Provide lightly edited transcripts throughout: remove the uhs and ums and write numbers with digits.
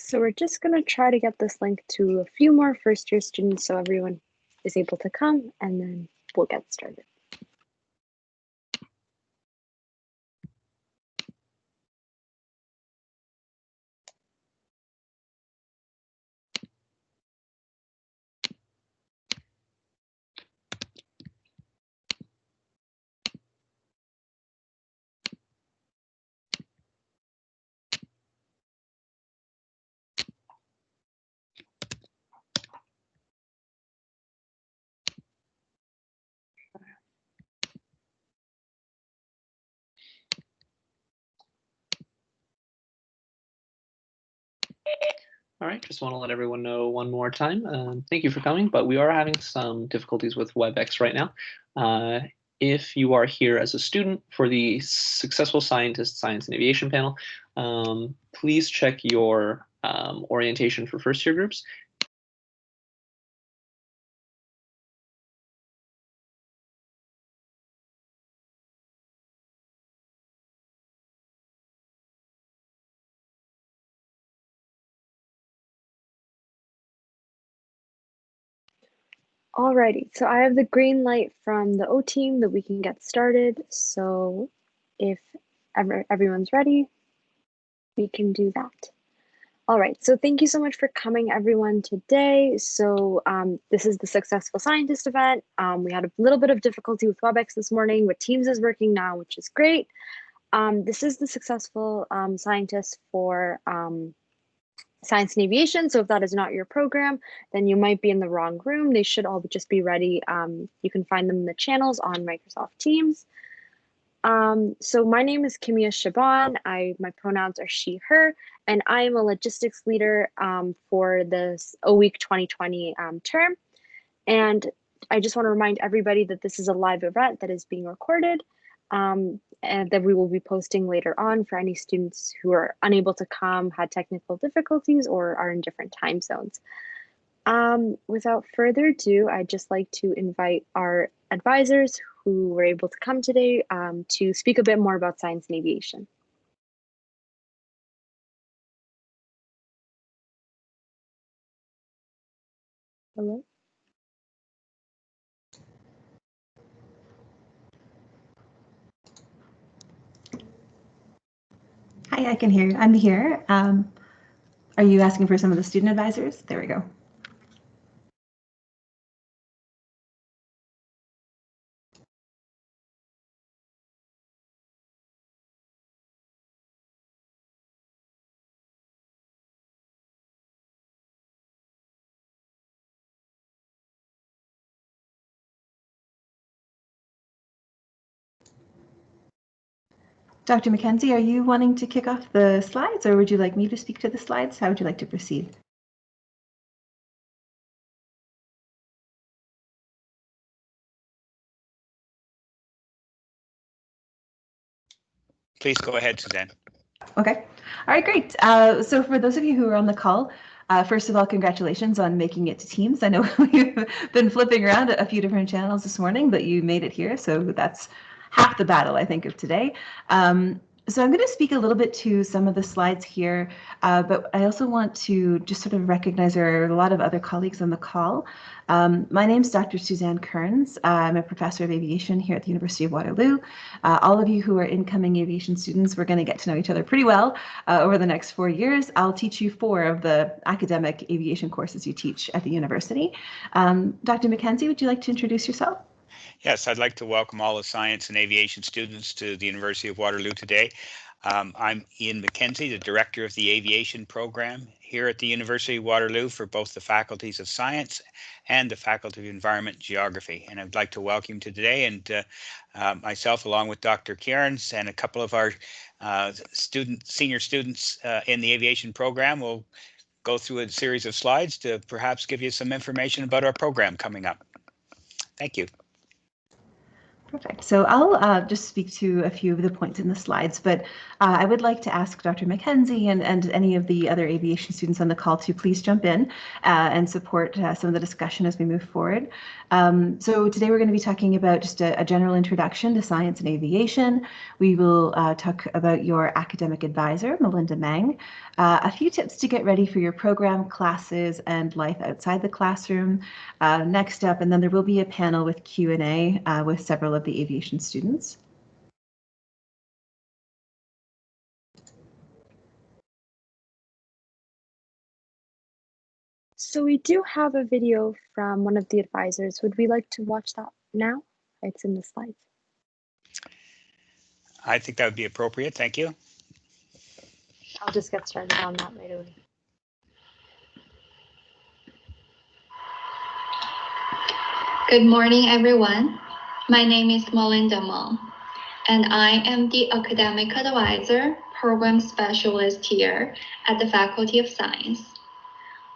So we're just going to try to get this link to a few more first-year students so everyone is able to come, and then we'll get started. All right, just want to let everyone know one more time. Thank you for coming, but we are having some difficulties with WebEx right now. If you are here as a student for the Successful Scientist Science and Aviation panel, please check your orientation for first year groups. Alrighty, so I have the green light from the O team that we can get started. So if everyone's ready, we can do that. All right, so thank you so much for coming, everyone, today. So this is the Successful Scientist event. We had a little bit of difficulty with WebEx this morning, but Teams is working now, which is great. This is the Successful Scientist for Science and Aviation. So if that is not your program, then you might be in the wrong room. They should all just be ready. You can find them in the channels on Microsoft Teams. So my name is Kimia Shaban. My pronouns are she, her, and I am a logistics leader for this OWeek 2020 term. And I just want to remind everybody that this is a live event that is being recorded and that we will be posting later on for any students who are unable to come, had technical difficulties, or are in different time zones. Without further ado, I'd just like to invite our advisors who were able to come today to speak a bit more about science and aviation. Hello? Hi, I can hear you. I'm here. Are you asking for some of the student advisors? There we go. Dr. McKenzie, are you wanting to kick off the slides, or would you like me to speak to the slides? How would you like to proceed? Please go ahead, Suzanne. Okay. All right, great. So for those of you who are on the call, first of all, congratulations on making it to Teams. I know we've been flipping around a few different channels this morning, but you made it here, so that's half the battle, I think, of today. So I'm going to speak a little bit to some of the slides here, but I also want to just sort of recognize there are a lot of other colleagues on the call. My name is Dr. Suzanne Kearns. I'm a professor of aviation here at the University of Waterloo. All of you who are incoming aviation students, we're going to get to know each other pretty well over the next 4 years. I'll teach you 4 of the academic aviation courses you teach at the university. Dr. McKenzie, would you like to introduce yourself? Yes, I'd like to welcome all the science and aviation students to the University of Waterloo today. I'm Ian McKenzie, the director of the aviation program here at the University of Waterloo for both the faculties of science and the faculty of environment geography. And I'd like to welcome you today, and myself, along with Dr. Cairns and a couple of our senior students in the aviation program, will go through a series of slides to perhaps give you some information about our program coming up. Thank you. Perfect. So I'll just speak to a few of the points in the slides, but I would like to ask Dr. Mackenzie and any of the other aviation students on the call to please jump in and support some of the discussion as we move forward. So today we're going to be talking about just a general introduction to science and aviation. We will talk about your academic advisor, Melinda Mang, a few tips to get ready for your program, classes, and life outside the classroom. Next up, and then there will be a panel with Q&A with several of the aviation students. So we do have a video from one of the advisors. Would we like to watch that now? It's in the slides. I think that would be appropriate. Thank you. I'll just get started on that right away. Good morning, everyone. My name is Melinda Mang, and I am the Academic Advisor, Program Specialist here at the Faculty of Science.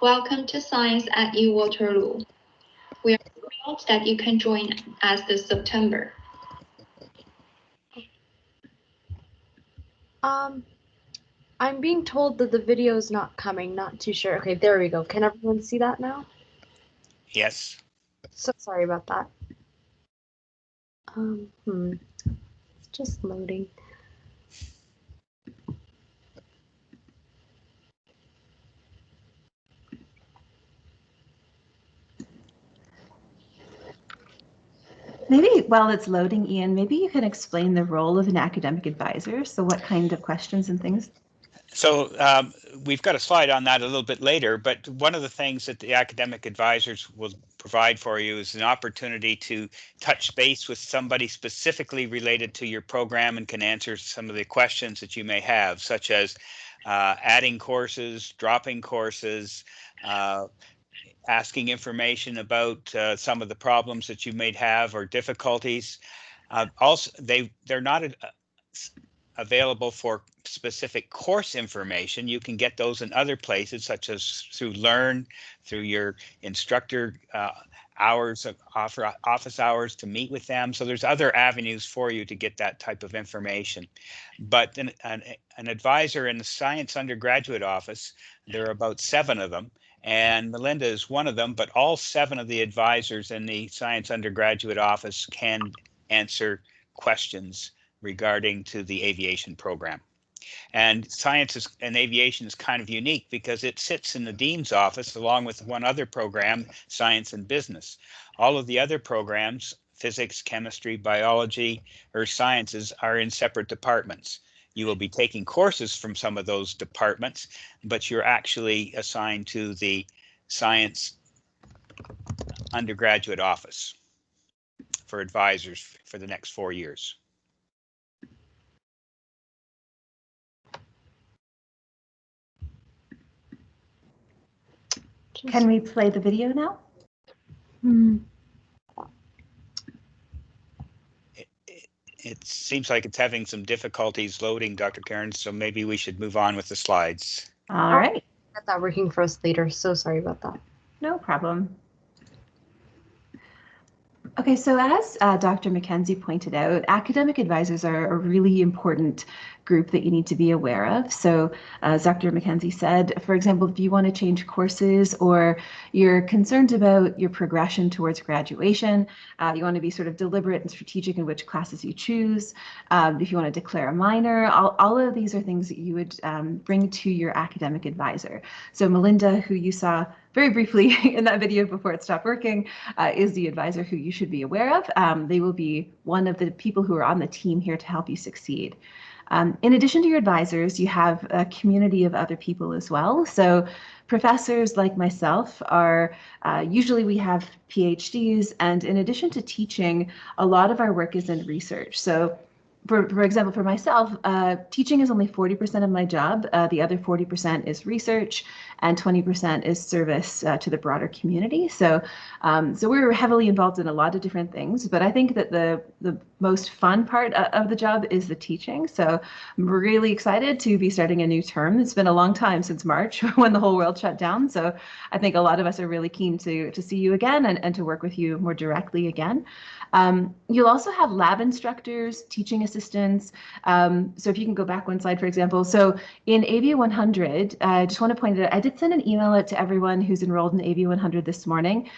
Welcome to Science at UWaterloo. We are thrilled that you can join us this September. I'm being told that the video is not coming, not too sure. Okay, there we go. Can everyone see that now? Yes. So sorry about that. It's just loading. Maybe while it's loading, Ian, maybe you can explain the role of an academic advisor. So what kind of questions and things? So we've got a slide on that a little bit later, but one of the things that the academic advisors will provide for you is an opportunity to touch base with somebody specifically related to your program and can answer some of the questions that you may have, such as adding courses, dropping courses, asking information about some of the problems that you may have or difficulties. Also, they're not available for specific course information. You can get those in other places, such as through Learn, through your instructor hours of office hours to meet with them. So there's other avenues for you to get that type of information. But an advisor in the Science Undergraduate Office, there are about 7 of them, and Melinda is one of them, but all 7 of the advisors in the Science Undergraduate Office can answer questions regarding to the aviation program. And science and aviation is kind of unique because it sits in the dean's office along with one other program, science and business. All of the other programs, physics, chemistry, biology, or sciences, are in separate departments. You will be taking courses from some of those departments, but you're actually assigned to the science undergraduate office for advisors for the next 4 years. Can we play the video now? It seems like it's having some difficulties loading, Dr. Karen, so maybe we should move on with the slides. All right. Get that working for us later. So sorry about that. No problem. Okay, so as Dr. Mackenzie pointed out, academic advisors are a really important group that you need to be aware of. So as Dr. Mackenzie said, for example, if you want to change courses or you're concerned about your progression towards graduation, you want to be sort of deliberate and strategic in which classes you choose. If you want to declare a minor, all of these are things that you would bring to your academic advisor. So Melinda, who you saw very briefly in that video before it stopped working, is the advisor who you should be aware of. They will be one of the people who are on the team here to help you succeed. In addition to your advisors, you have a community of other people as well. So professors like myself are, usually we have PhDs, and in addition to teaching, a lot of our work is in research. So for example, for myself, teaching is only 40% of my job. The other 40% is research, and 20% is service to the broader community. So, so we're heavily involved in a lot of different things. But I think that the most fun part of the job is the teaching. So I'm really excited to be starting a new term. It's been a long time since March when the whole world shut down. So I think a lot of us are really keen to see you again and to work with you more directly again. You'll also have lab instructors, teaching assistants. So if you can go back one slide, for example. So in AV 100, I just want to point out, I did send an email out to everyone who's enrolled in AV 100 this morning.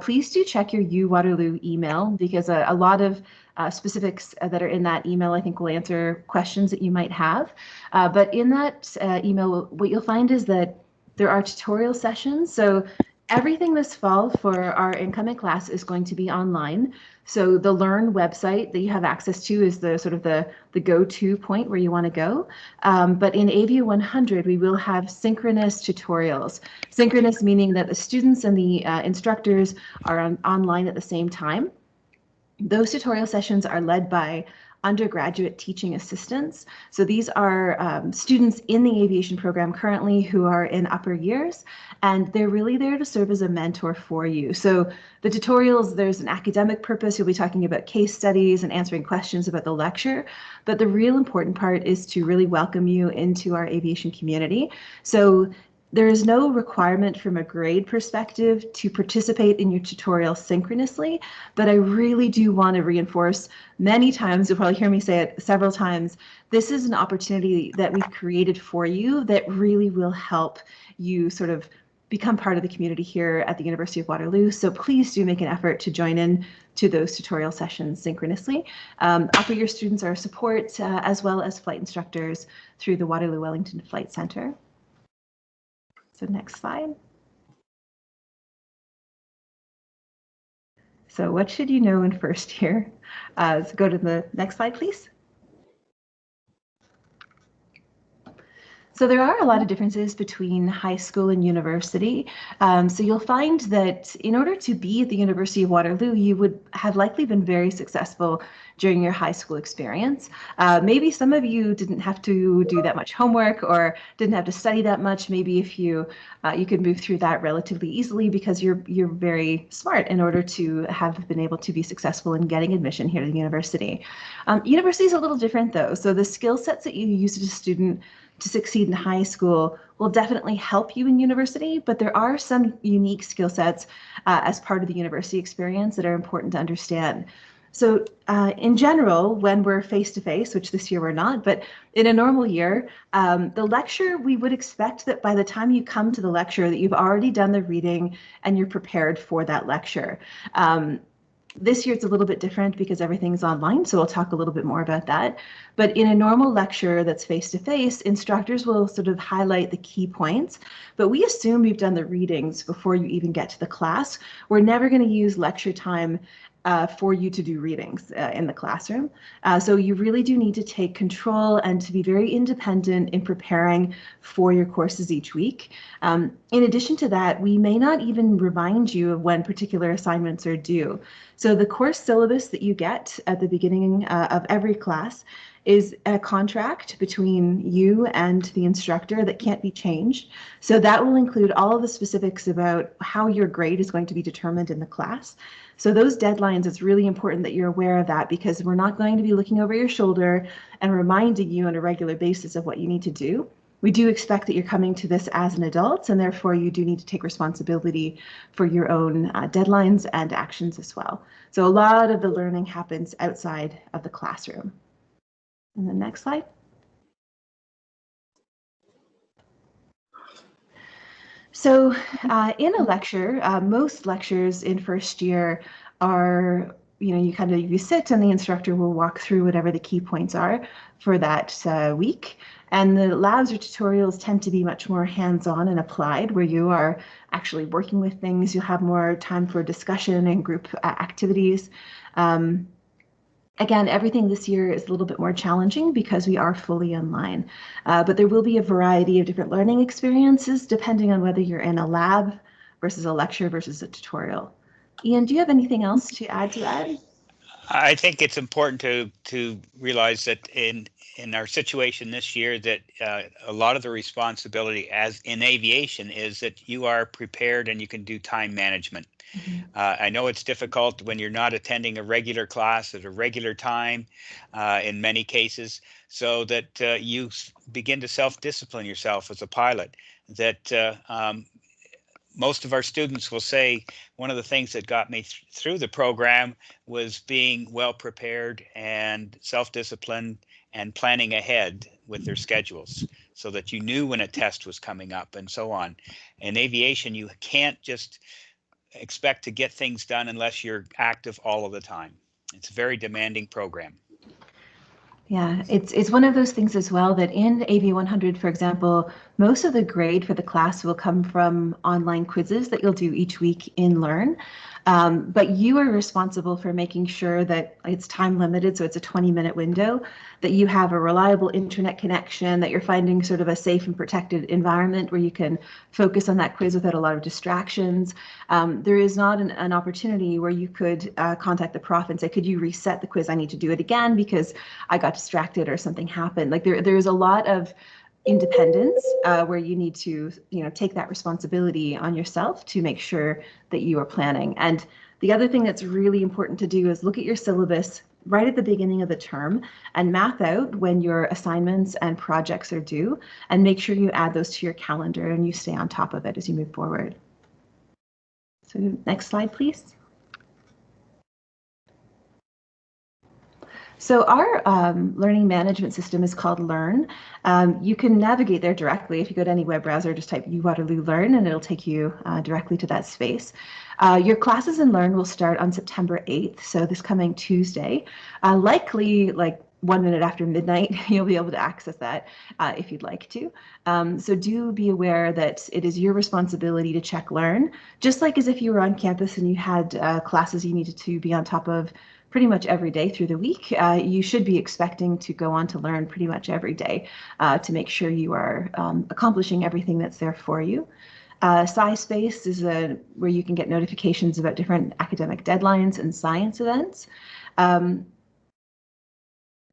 Please do check your U Waterloo email, because a lot of specifics that are in that email, I think, will answer questions that you might have. But in that email, what you'll find is that there are tutorial sessions. So everything this fall for our incoming class is going to be online. So the Learn website that you have access to is the sort of the go-to point where you want to go. But in AV 100, we will have synchronous tutorials. Synchronous meaning that the students and the instructors are online at the same time. Those tutorial sessions are led by undergraduate teaching assistants. So these are students in the aviation program currently who are in upper years, and they're really there to serve as a mentor for you. So the tutorials, there's an academic purpose. You'll be talking about case studies and answering questions about the lecture, but the real important part is to really welcome you into our aviation community. So there is no requirement from a grade perspective to participate in your tutorial synchronously, but I really do want to reinforce many times, you'll probably hear me say it several times, this is an opportunity that we've created for you that really will help you sort of become part of the community here at the University of Waterloo. So please do make an effort to join in to those tutorial sessions synchronously. Upper year students are support as well as flight instructors through the Waterloo Wellington Flight Centre. So next slide. So what should you know in first year? So go to the next slide, please. So there are a lot of differences between high school and university. So you'll find that in order to be at the University of Waterloo, you would have likely been very successful during your high school experience. Maybe some of you didn't have to do that much homework or didn't have to study that much. Maybe if you you could move through that relatively easily because you're very smart in order to have been able to be successful in getting admission here to the university. University is a little different though. So the skill sets that you use as a student to succeed in high school will definitely help you in university, but there are some unique skill sets as part of the university experience that are important to understand. So in general, when we're face-to-face, which this year we're not, but in a normal year, the lecture, we would expect that by the time you come to the lecture that you've already done the reading and you're prepared for that lecture. This year it's a little bit different because everything's online, so we'll talk a little bit more about that. But in a normal lecture that's face-to-face, instructors will sort of highlight the key points, but we assume we've done the readings before you even get to the class. We're never going to use lecture time for you to do readings in the classroom. So you really do need to take control and to be very independent in preparing for your courses each week. In addition to that, we may not even remind you of when particular assignments are due. So the course syllabus that you get at the beginning of every class is a contract between you and the instructor that can't be changed. So that will include all of the specifics about how your grade is going to be determined in the class. So those deadlines, it's really important that you're aware of that because we're not going to be looking over your shoulder and reminding you on a regular basis of what you need to do. We do expect that you're coming to this as an adult, and therefore you do need to take responsibility for your own deadlines and actions as well. So a lot of the learning happens outside of the classroom. And the next slide. So in a lecture, most lectures in first year are, you sit and the instructor will walk through whatever the key points are for that week. And the labs or tutorials tend to be much more hands-on and applied, where you are actually working with things. You'll have more time for discussion and group activities. Again, everything this year is a little bit more challenging because we are fully online, but there will be a variety of different learning experiences depending on whether you're in a lab versus a lecture versus a tutorial. Ian, do you have anything else to add to that? I think it's important to realize that in our situation this year, that a lot of the responsibility as in aviation is that you are prepared and you can do time management. I know it's difficult when you're not attending a regular class at a regular time in many cases, so that you begin to self-discipline yourself as a pilot. That most of our students will say one of the things that got me through the program was being well prepared and self-disciplined and planning ahead with their schedules so that you knew when a test was coming up and so on. In aviation, you can't just expect to get things done unless you're active all of the time. It's a very demanding program. Yeah, it's one of those things as well that in AV100, for example, most of the grade for the class will come from online quizzes that you'll do each week in Learn. But you are responsible for making sure that it's time limited, so it's a 20-minute window, that you have a reliable internet connection, that you're finding sort of a safe and protected environment where you can focus on that quiz without a lot of distractions. There is not an opportunity where you could contact the prof and say, could you reset the quiz? I need to do it again because I got distracted or something happened. Like there's a lot of independence where you need to take that responsibility on yourself to make sure that you are planning. And the other thing that's really important to do is look at your syllabus right at the beginning of the term and map out when your assignments and projects are due, and make sure you add those to your calendar and you stay on top of it as you move forward. So next slide, please. So our learning management system is called Learn. You can navigate there directly. If you go to any web browser, just type UWaterloo Learn and it'll take you directly to that space. Your classes in Learn will start on September 8th, so this coming Tuesday. Likely like 1 minute after midnight, you'll be able to access that if you'd like to. So do be aware that it is your responsibility to check Learn, just like as if you were on campus and you had classes you needed to be on top of pretty much every day through the week. You should be expecting to go on to Learn pretty much every day to make sure you are accomplishing everything that's there for you. SciSpace is where you can get notifications about different academic deadlines and science events.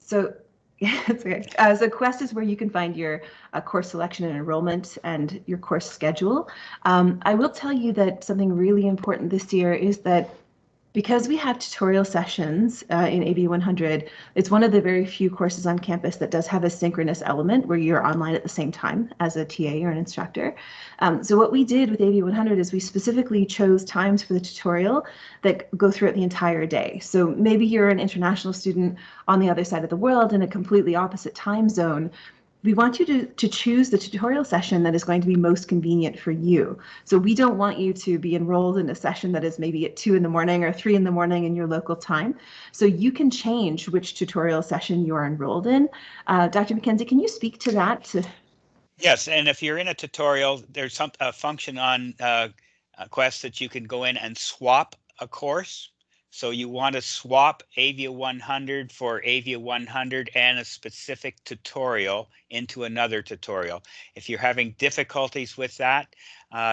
So it's okay. So Quest is where you can find your course selection and enrollment and your course schedule. I will tell you that something really important this year is that because we have tutorial sessions in AV100, it's one of the very few courses on campus that does have a synchronous element where you're online at the same time as a TA or an instructor. So what we did with AV100 is we specifically chose times for the tutorial that go throughout the entire day. So maybe you're an international student on the other side of the world in a completely opposite time zone. We want you to choose the tutorial session that is going to be most convenient for you. So we don't want you to be enrolled in a session that is maybe at 2 in the morning or 3 in the morning in your local time. So you can change which tutorial session you are enrolled in. Dr. McKenzie, can you speak to that? Yes, and if you're in a tutorial, there's a function on Quest that you can go in and swap a course. So you want to swap Avia 100 for Avia 100 and a specific tutorial into another tutorial. If you're having difficulties with that,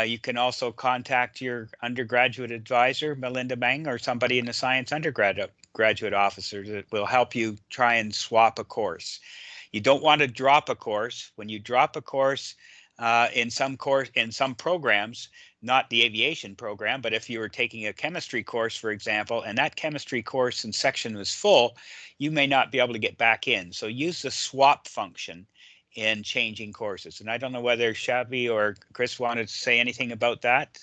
you can also contact your undergraduate advisor, Melinda Meng, or somebody in the science undergraduate officer that will help you try and swap a course. You don't want to drop a course. When you drop a course in some programs, not the aviation program, but if you were taking a chemistry course, for example, and that chemistry course and section was full, you may not be able to get back in. So use the swap function in changing courses. And I don't know whether Shabby or Chris wanted to say anything about that,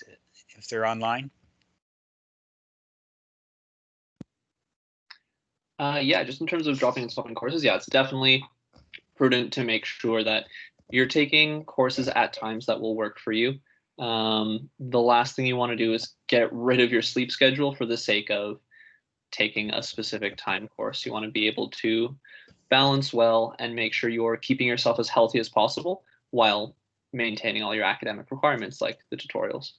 if they're online. Yeah, just in terms of dropping and swapping courses, yeah, it's definitely prudent to make sure that you're taking courses at times that will work for you. The last thing you want to do is get rid of your sleep schedule for the sake of taking a specific time course. You want to be able to balance well and make sure you're keeping yourself as healthy as possible while maintaining all your academic requirements like the tutorials.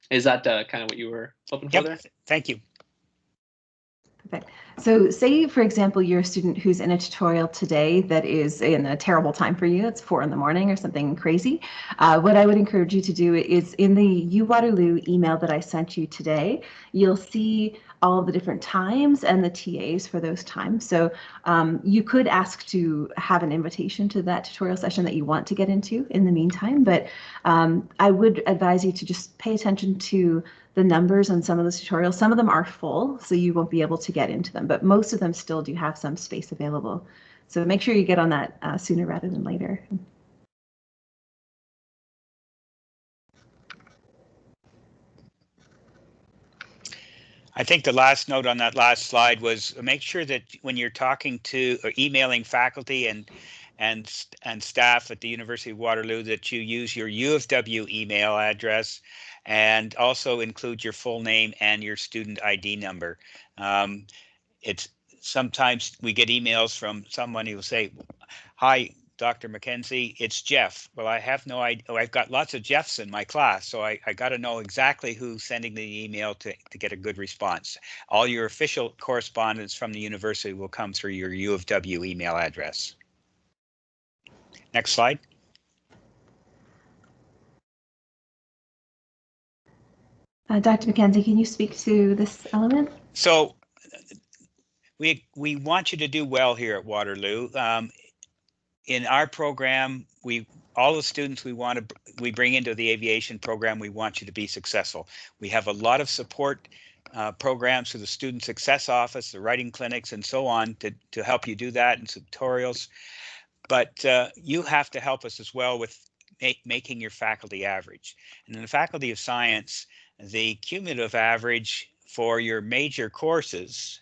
Is that kind of what you were hoping for there? Thank you. Perfect. So say, for example, you're a student who's in a tutorial today that is in a terrible time for you. It's 4 in the morning or something crazy. What I would encourage you to do is in the UWaterloo email that I sent you today, you'll see all of the different times and the TAs for those times. So you could ask to have an invitation to that tutorial session that you want to get into in the meantime, but I would advise you to just pay attention to the numbers on some of those tutorials. Some of them are full, so you won't be able to get into them, but most of them still do have some space available. So make sure you get on that sooner rather than later. I think the last note on that last slide was make sure that when you're talking to or emailing faculty and staff at the University of Waterloo, that you use your U of W email address and also include your full name and your student ID number. It's sometimes we get emails from someone who will say, "Hi, Dr. McKenzie, it's Jeff." Well, I have no idea. I've got lots of Jeffs in my class, so I got to know exactly who's sending the email to get a good response. All your official correspondence from the university will come through your U of W email address. Next slide. Dr. McKenzie, can you speak to this element? So we want you to do well here at Waterloo. In our program, all the students we bring into the aviation program, we want you to be successful. We have a lot of support programs through the Student Success Office, the writing clinics, and so on to help you do that, and tutorials. But you have to help us as well with making your faculty average. And in the Faculty of Science, the cumulative average for your major courses,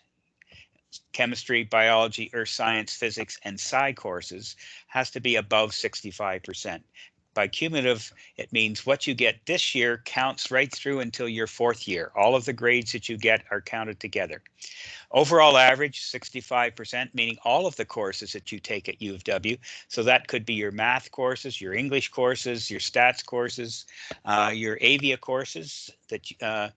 chemistry, biology, earth science, physics, and sci courses, has to be above 65%. By cumulative, it means what you get this year counts right through until your fourth year. All of the grades that you get are counted together. Overall average, 65%, meaning all of the courses that you take at U of W. So that could be your math courses, your English courses, your stats courses, your Avia courses that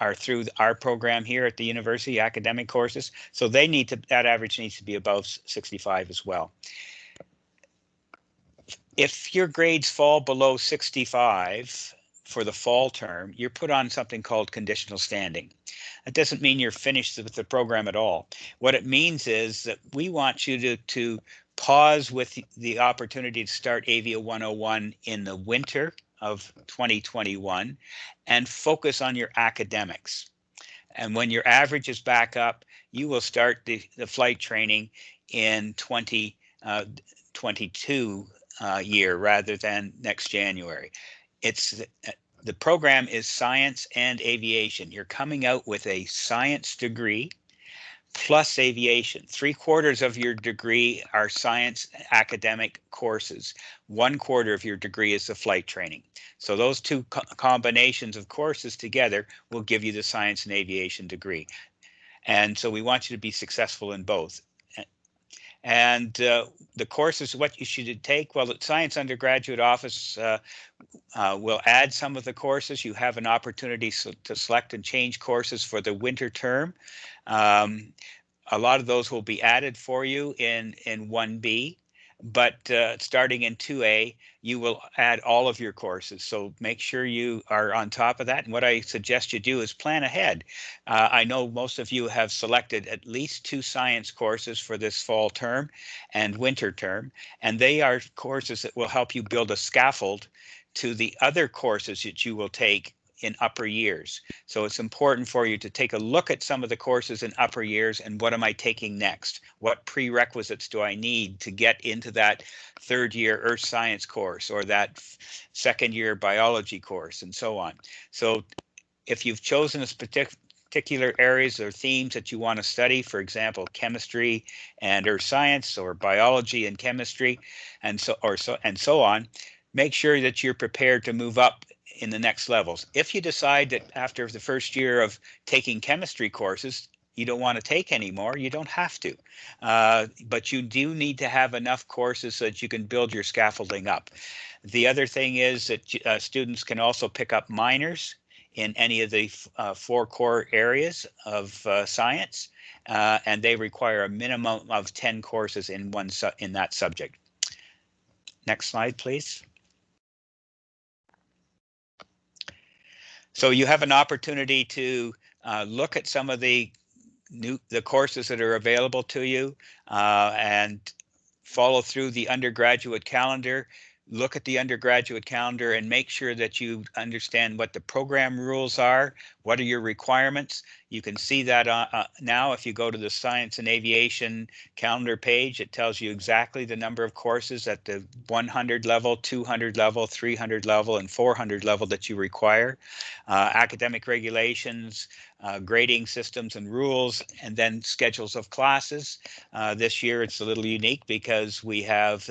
are through our program here at the university, academic courses. So that average needs to be above 65 as well. If your grades fall below 65 for the fall term, you're put on something called conditional standing. That doesn't mean you're finished with the program at all. What it means is that we want you to pause with the opportunity to start Avia 101 in the winter of 2021 and focus on your academics. And when your average is back up, you will start the flight training in 2022 year rather than next January. The program is science and aviation. You're coming out with a science degree plus aviation. 3/4 of your degree are science academic courses. 1/4 of your degree is the flight training. So those two combinations of courses together will give you the science and aviation degree. And so we want you to be successful in both. And the courses, what you should take, well, the Science Undergraduate Office will add some of the courses. You have an opportunity to select and change courses for the winter term. A lot of those will be added for you in 1B, but starting in 2A, you will add all of your courses. So make sure you are on top of that. And what I suggest you do is plan ahead. I know most of you have selected at least 2 science courses for this fall term and winter term, and they are courses that will help you build a scaffold to the other courses that you will take in upper years. So it's important for you to take a look at some of the courses in upper years and what am I taking next? What prerequisites do I need to get into that 3rd year earth science course or that 2nd year biology course and so on. So if you've chosen a particular areas or themes that you want to study, for example, chemistry and earth science or biology and chemistry and so on, make sure that you're prepared to move up in the next levels. If you decide that after the first year of taking chemistry courses, you don't want to take anymore, you don't have to. But you do need to have enough courses so that you can build your scaffolding up. The other thing is that students can also pick up minors in any of the 4 core areas of science, and they require a minimum of 10 courses in that subject. Next slide, please. So you have an opportunity to look at some of the courses that are available to you, and follow through the undergraduate calendar. Look at the undergraduate calendar and make sure that you understand what the program rules are. What are your requirements? You can see that now if you go to the Science and Aviation calendar page, it tells you exactly the number of courses at the 100 level, 200 level, 300 level, and 400 level that you require. Academic regulations, grading systems and rules, and then schedules of classes. This year it's a little unique because we have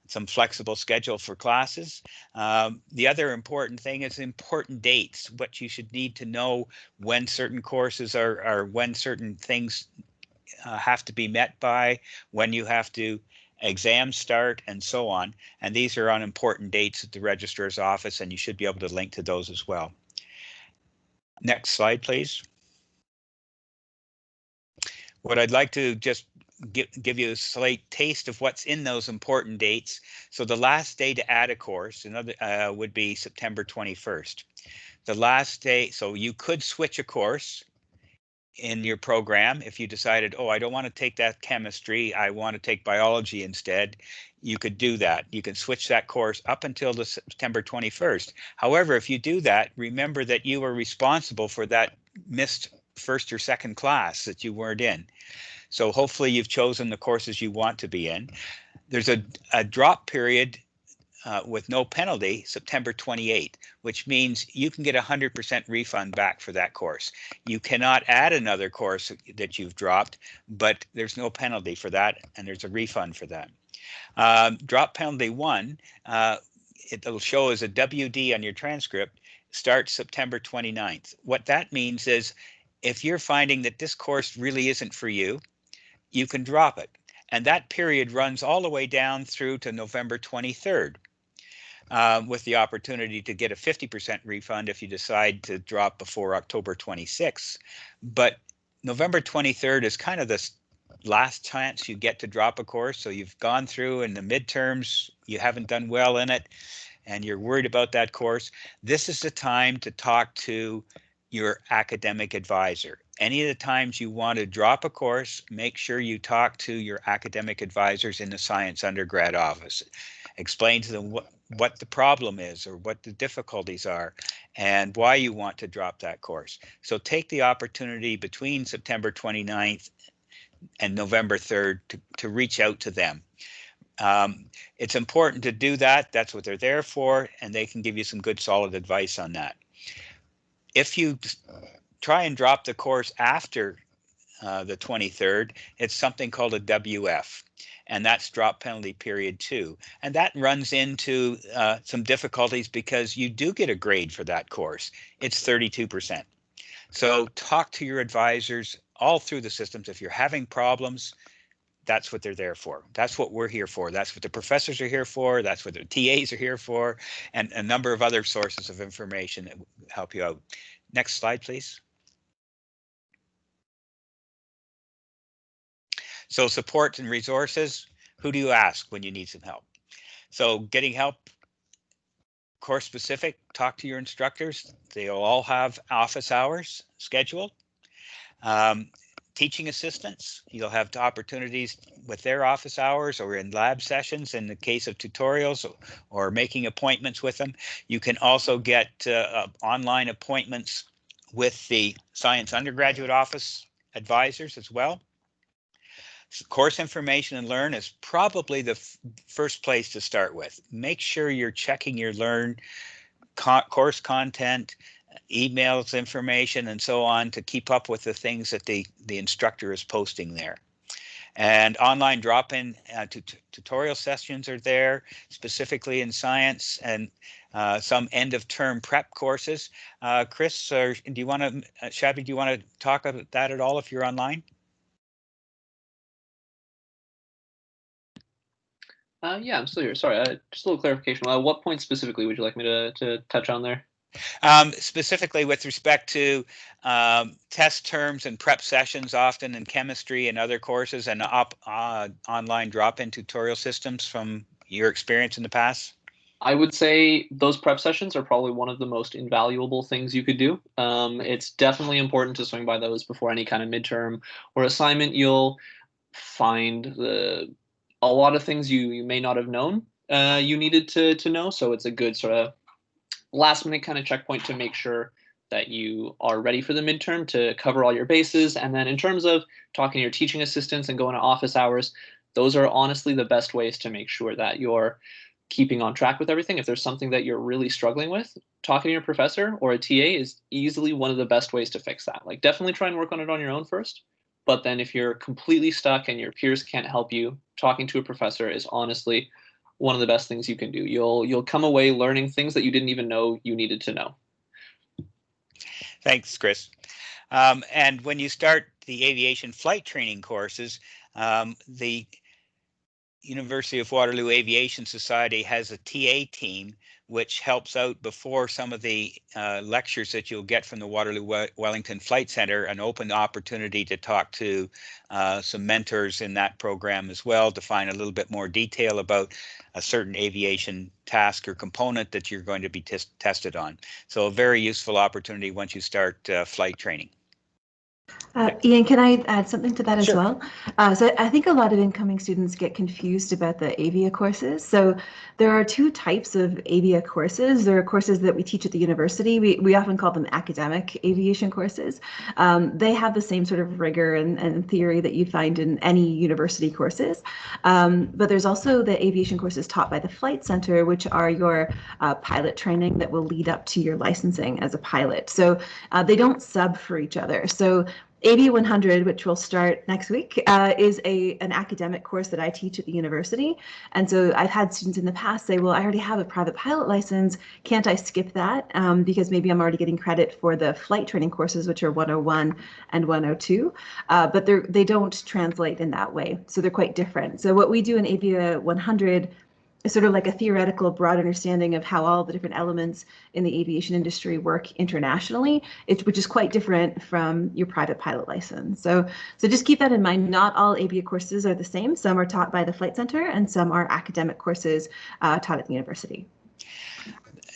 some flexible schedule for classes. The other important thing is important dates, what you should need to know when certain courses are when certain things have to be met by, when you have to exams start, and so on. And these are on important dates at the registrar's office, and you should be able to link to those as well. Next slide, please. What I'd like to just give you a slight taste of what's in those important dates. So the last day to add a course would be September 21st. The last day, so you could switch a course in your program if you decided, oh, I don't want to take that chemistry, I want to take biology instead. You could do that. You can switch that course up until the September 21st. However, if you do that, remember that you are responsible for that missed first or second class that you weren't in. So hopefully you've chosen the courses you want to be in. There's a drop period with no penalty, September 28th, which means you can get 100% refund back for that course. You cannot add another course that you've dropped, but there's no penalty for that, and there's a refund for that. Drop penalty 1, it'll show as a WD on your transcript, starts September 29th. What that means is if you're finding that this course really isn't for you, you can drop it. And that period runs all the way down through to November 23rd, with the opportunity to get a 50% refund if you decide to drop before October 26th. But November 23rd is kind of the last chance you get to drop a course. So you've gone through in the midterms, you haven't done well in it, and you're worried about that course. This is the time to talk to your academic advisor. Any of the times you want to drop a course, make sure you talk to your academic advisors in the science undergrad office. Explain to them what the problem is or what the difficulties are and why you want to drop that course. So take the opportunity between September 29th and November 3rd to reach out to them. It's important to do that. That's what they're there for, and they can give you some good solid advice on that. If you try and drop the course after the 23rd, it's something called a WF, and that's drop penalty period 2. And that runs into some difficulties because you do get a grade for that course. It's 32%. So talk to your advisors all through the systems. If you're having problems, that's what they're there for. That's what we're here for. That's what the professors are here for. That's what the TAs are here for, and a number of other sources of information that will help you out. Next slide, please. So support and resources, who do you ask when you need some help? So getting help, course specific, talk to your instructors. They'll all have office hours scheduled. Teaching assistants, you'll have opportunities with their office hours or in lab sessions in the case of tutorials or making appointments with them. You can also get online appointments with the science undergraduate office advisors as well. Course information and learn is probably the first place to start with. Make sure you're checking your learn course content, emails, information, and so on to keep up with the things that the instructor is posting there. And online drop-in tutorial sessions are there, specifically in science, and some end-of-term prep courses. Chris, or do you want to, Shabby, do you want to talk about that at all if you're online? Yeah, I'm still here. Sorry, just a little clarification. What point specifically would you like me to touch on there? Specifically with respect to test terms and prep sessions, often in chemistry and other courses, and online drop-in tutorial systems from your experience in the past? I would say those prep sessions are probably one of the most invaluable things you could do. It's definitely important to swing by those before any kind of midterm or assignment. You'll find a lot of things you may not have known you needed to know. So it's a good sort of last minute kind of checkpoint to make sure that you are ready for the midterm to cover all your bases. And then in terms of talking to your teaching assistants and going to office hours, those are honestly the best ways to make sure that you're keeping on track with everything. If there's something that you're really struggling with, talking to your professor or a TA is easily one of the best ways to fix that. Like definitely try and work on it on your own first. But then if you're completely stuck and your peers can't help you, talking to a professor is honestly one of the best things you can do. You'll come away learning things that you didn't even know you needed to know. Thanks, Chris. And when you start the aviation flight training courses, the University of Waterloo Aviation Society has a TA team which helps out before some of the lectures that you'll get from the Waterloo Wellington Flight Center, an open opportunity to talk to some mentors in that program as well to find a little bit more detail about a certain aviation task or component that you're going to be tested on. So a very useful opportunity once you start flight training. Ian, can I add something to that as Sure. well? So I think a lot of incoming students get confused about the AVIA courses. So there are two types of AVIA courses. There are courses that we teach at the university. We often call them academic aviation courses. They have the same sort of rigor and theory that you'd find in any university courses. But there's also the aviation courses taught by the Flight Center, which are your pilot training that will lead up to your licensing as a pilot. So they don't sub for each other. So AV 100, which will start next week, is an academic course that I teach at the university. And so I've had students in the past say, well, I already have a private pilot license. Can't I skip that? Because maybe I'm already getting credit for the flight training courses, which are 101 and 102. But they don't translate in that way. So they're quite different. So what we do in AV 100 is sort of like a theoretical, broad understanding of how all the different elements in the aviation industry work internationally, which is quite different from your private pilot license. So just keep that in mind. Not all AVIA courses are the same. Some are taught by the Flight Center, and some are academic courses taught at the university.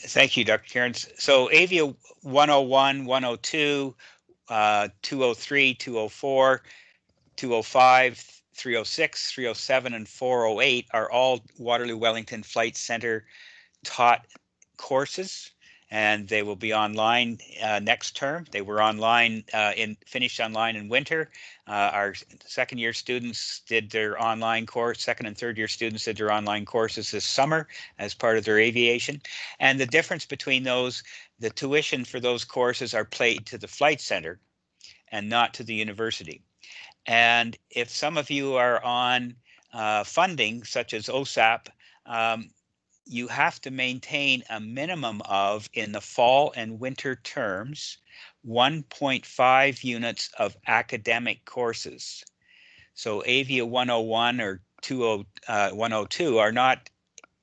Thank you, Dr. Cairns. So AVIA 101, 102, 203, 204, 205, 306, 307, and 408 are all Waterloo Wellington Flight Center taught courses, and they will be online next term. They were online finished online in winter. Our second year students did their online course. Second and third year students did their online courses this summer as part of their aviation. And the difference between those, the tuition for those courses are paid to the Flight Center and not to the university. And if some of you are on funding, such as OSAP, you have to maintain a minimum of, in the fall and winter terms, 1.5 units of academic courses. So AVIA 101 or 102 are not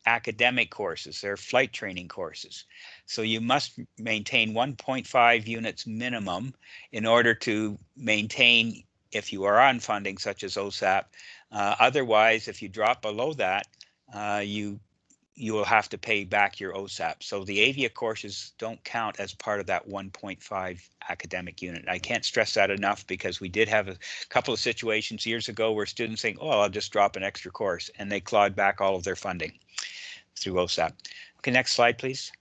academic courses, they're flight training courses. So you must maintain 1.5 units minimum in order to maintain, if you are on funding such as OSAP. Otherwise, if you drop below that, you will have to pay back your OSAP. So the AVIA courses don't count as part of that 1.5 academic unit. I can't stress that enough, because we did have a couple of situations years ago where students think, oh, I'll just drop an extra course, and they clawed back all of their funding through OSAP. Okay, next slide, please.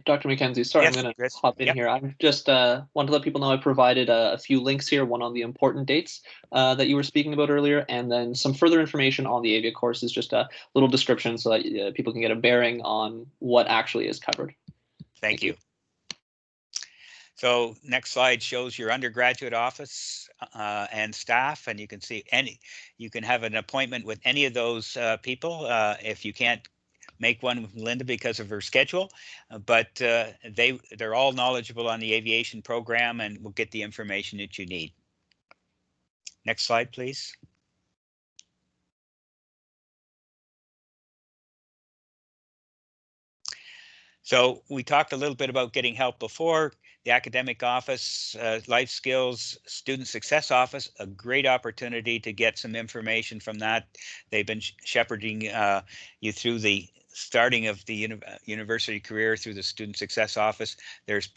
Dr. McKenzie, sorry, Yes, I'm going to Chris. hop in Yep. here. I just want to let people know I provided a few links here, one on the important dates that you were speaking about earlier, and then some further information on the AVIA courses, just a little description so that people can get a bearing on what actually is covered. Thank you. So next slide shows your undergraduate office and staff, and you can see you can have an appointment with any of those people if you can't make one with Linda because of her schedule, but they're all knowledgeable on the aviation program and will get the information that you need. Next slide, please. So we talked a little bit about getting help before. The academic office, life skills, student success office, a great opportunity to get some information from that. They've been shepherding you through the starting of the university career through the student success office. There's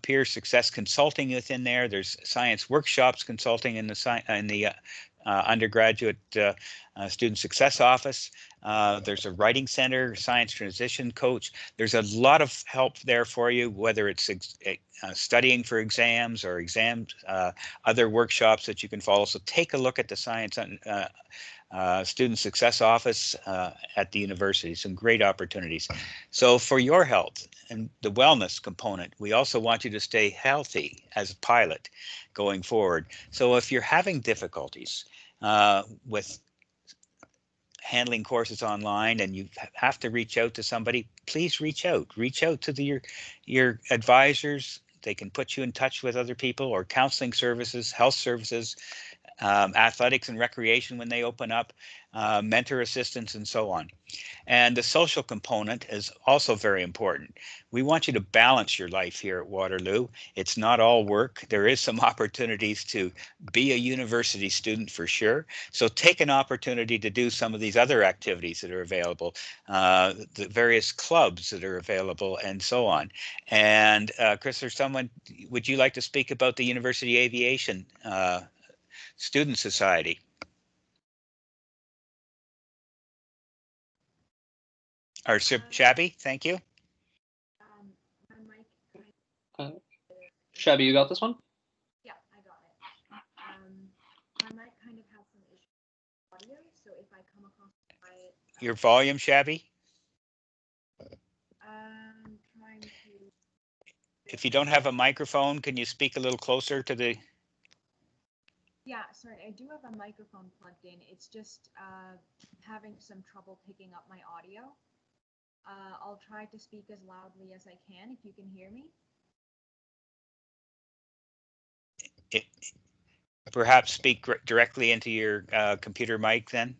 peer success consulting within there. There's science workshops consulting in the undergraduate student success office. There's a writing center, science transition coach. There's a lot of help there for you, whether it's studying for exams or exams, other workshops that you can follow. So take a look at the science student success office at the university. Some great opportunities. So for your health and the wellness component, we also want you to stay healthy as a pilot going forward. So if you're having difficulties with handling courses online and you have to reach out to somebody, please reach out to your advisors. They can put you in touch with other people, or counseling services, health services, athletics and recreation when they open up, mentor assistance, and so on. And the social component is also very important. We want you to balance your life here at Waterloo. It's not all work. There is some opportunities to be a university student for sure. So take an opportunity to do some of these other activities that are available, the various clubs that are available, and so on. And Chris, or someone, would you like to speak about the University Aviation Student Society? Or Shabby, thank you. Shabby, you got this one? Yeah, I got it. My mic kind of has some issues with audio, so if I come across quiet. Your volume, Shabby? Trying to. If you don't have a microphone, can you speak a little closer to the... Yeah, sorry, I do have a microphone plugged in. It's just having some trouble picking up my audio. I'll try to speak as loudly as I can if you can hear me. Perhaps speak directly into your computer mic then.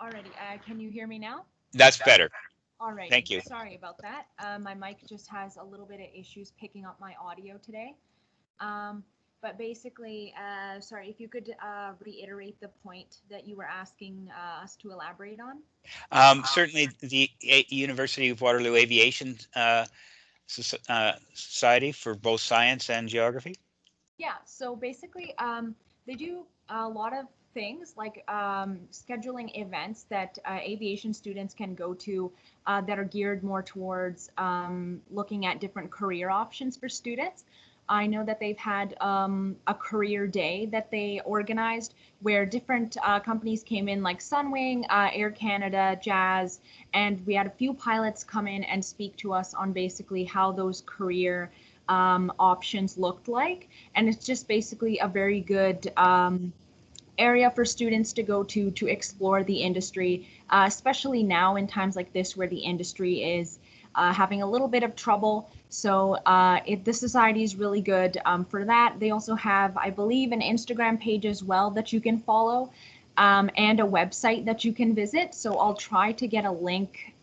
Alrighty, can you hear me now? That's better. Alright, Thank you. Sorry about that. My mic just has a little bit of issues picking up my audio today. But basically, sorry, if you could reiterate the point that you were asking us to elaborate on. Certainly the University of Waterloo Aviation Society for both science and geography. Yeah, so basically, they do a lot of things like scheduling events that aviation students can go to that are geared more towards looking at different career options for students. I know that they've had a career day that they organized where different companies came in, like Sunwing, Air Canada, Jazz, and we had a few pilots come in and speak to us on basically how those career options looked like. And it's just basically a very good area for students to go to explore the industry, especially now in times like this where the industry is having a little bit of trouble. So the society is really good for that. They also have, I believe, an Instagram page as well that you can follow, and a website that you can visit. So I'll try to get a link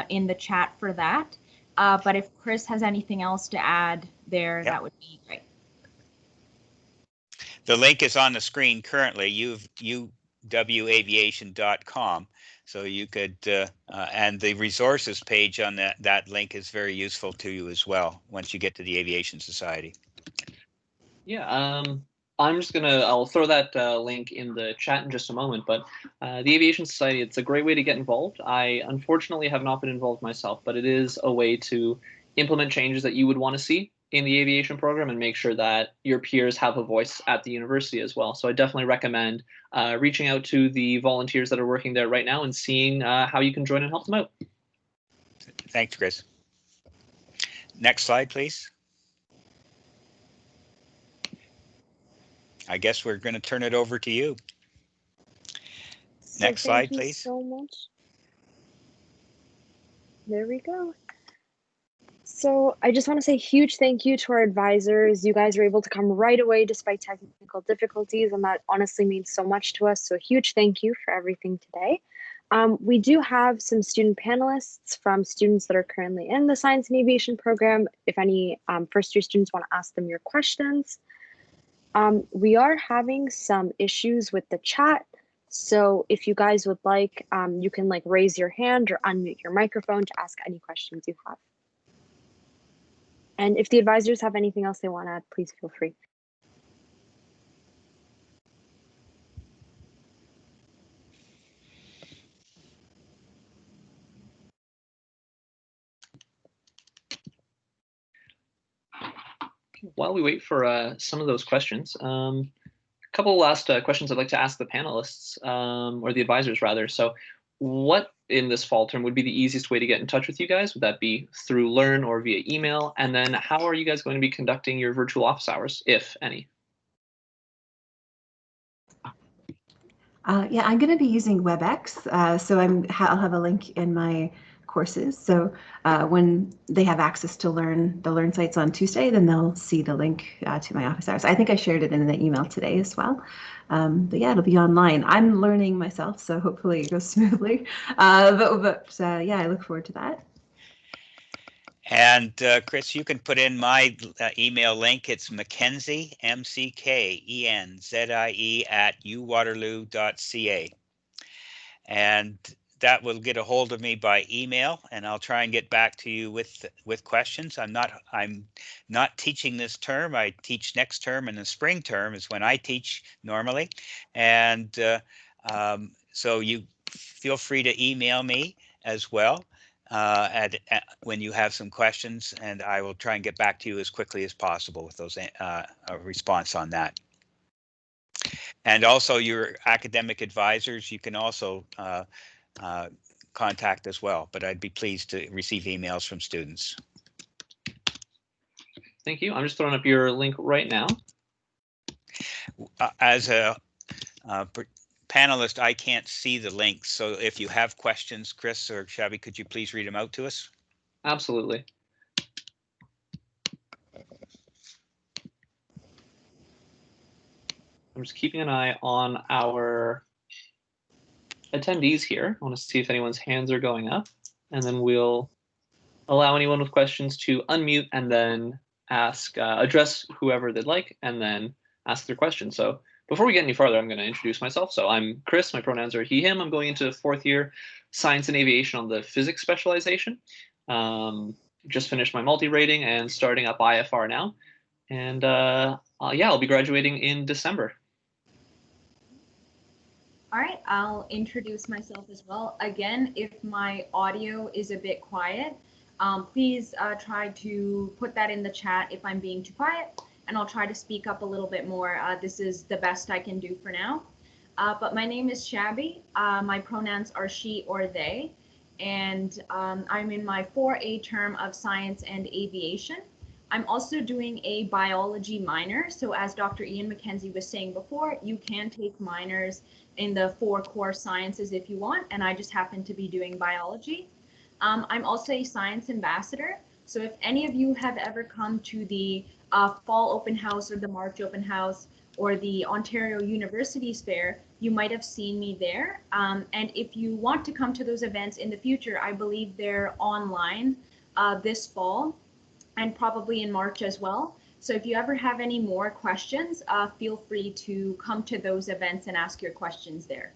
in the chat for that. But if Chris has anything else to add there, Yep. that would be great. The link is on the screen currently, uwaviation.com. So you could, and the resources page on that link is very useful to you as well once you get to the Aviation Society. Yeah, I'll throw that link in the chat in just a moment, but the Aviation Society, it's a great way to get involved. I unfortunately have not been involved myself, but it is a way to implement changes that you would want to see in the aviation program and make sure that your peers have a voice at the university as well. So I definitely recommend reaching out to the volunteers that are working there right now and seeing how you can join and help them out. Thanks, Chris. Next slide, please. I guess we're going to turn it over to you. Next slide, please. Thank you so much. There we go. So I just want to say huge thank you to our advisors. You guys were able to come right away despite technical difficulties, and that honestly means so much to us. So a huge thank you for everything today. We do have some student panelists from students that are currently in the Science and Aviation program. If any first year students want to ask them your questions. We are having some issues with the chat. So if you guys would like, you can like raise your hand or unmute your microphone to ask any questions you have. And if the advisors have anything else they want to add, please feel free. While we wait for some of those questions, a couple last questions I'd like to ask the panelists, or the advisors rather. So what in this fall term would be the easiest way to get in touch with you guys? Would that be through Learn or via email? And then how are you guys going to be conducting your virtual office hours, if any? Yeah, I'm going to be using WebEx, so I'll have a link in my courses. So when they have access to the Learn sites on Tuesday, then they'll see the link to my office hours. I think I shared it in the email today as well. But yeah, it'll be online. I'm learning myself, so hopefully it goes smoothly. But yeah, I look forward to that. And Chris, you can put in my email link. It's Mackenzie, McKenzie at uwaterloo.ca. And that will get a hold of me by email, and I'll try and get back to you with questions. I'm not teaching this term. I teach next term, and the spring term is when I teach normally. And so you feel free to email me as well when you have some questions, and I will try and get back to you as quickly as possible with those a response on that. And also your academic advisors, you can also contact as well, but I'd be pleased to receive emails from students. Thank you. I'm just throwing up your link right now. As a panelist, I can't see the links, so if you have questions, Chris or Shabby, could you please read them out to us? Absolutely. I'm just keeping an eye on our attendees here. I want to see if anyone's hands are going up, and then we'll allow anyone with questions to unmute and then address whoever they'd like, and then ask their question. So before we get any farther, I'm going to introduce myself. So I'm Chris. My pronouns are he, him. I'm going into fourth year Science and Aviation on the physics specialization. Just finished my multi-rating and starting up IFR now. And yeah, I'll be graduating in December. All right, I'll introduce myself as well. Again, if my audio is a bit quiet, please try to put that in the chat if I'm being too quiet, and I'll try to speak up a little bit more. This is the best I can do for now. But my name is Shabby. My pronouns are she or they, and I'm in my 4A term of Science and Aviation. I'm also doing a biology minor. So as Dr. Ian Mackenzie was saying before, you can take minors in the 4 core sciences if you want, and I just happen to be doing biology. I'm also a science ambassador. So if any of you have ever come to the fall open house or the March open house or the Ontario Universities Fair, you might have seen me there. And if you want to come to those events in the future, I believe they're online this fall and probably in March as well. So if you ever have any more questions, feel free to come to those events and ask your questions there.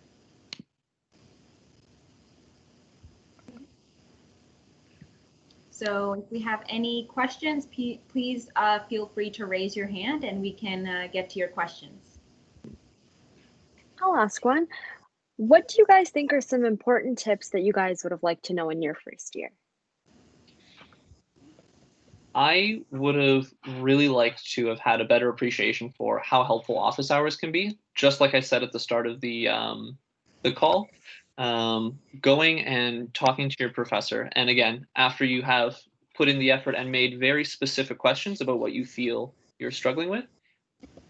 So if we have any questions, please feel free to raise your hand and we can get to your questions. I'll ask one. What do you guys think are some important tips that you guys would have liked to know in your first year? I would have really liked to have had a better appreciation for how helpful office hours can be. Just like I said at the start of the call, going and talking to your professor, and again, after you have put in the effort and made very specific questions about what you feel you're struggling with,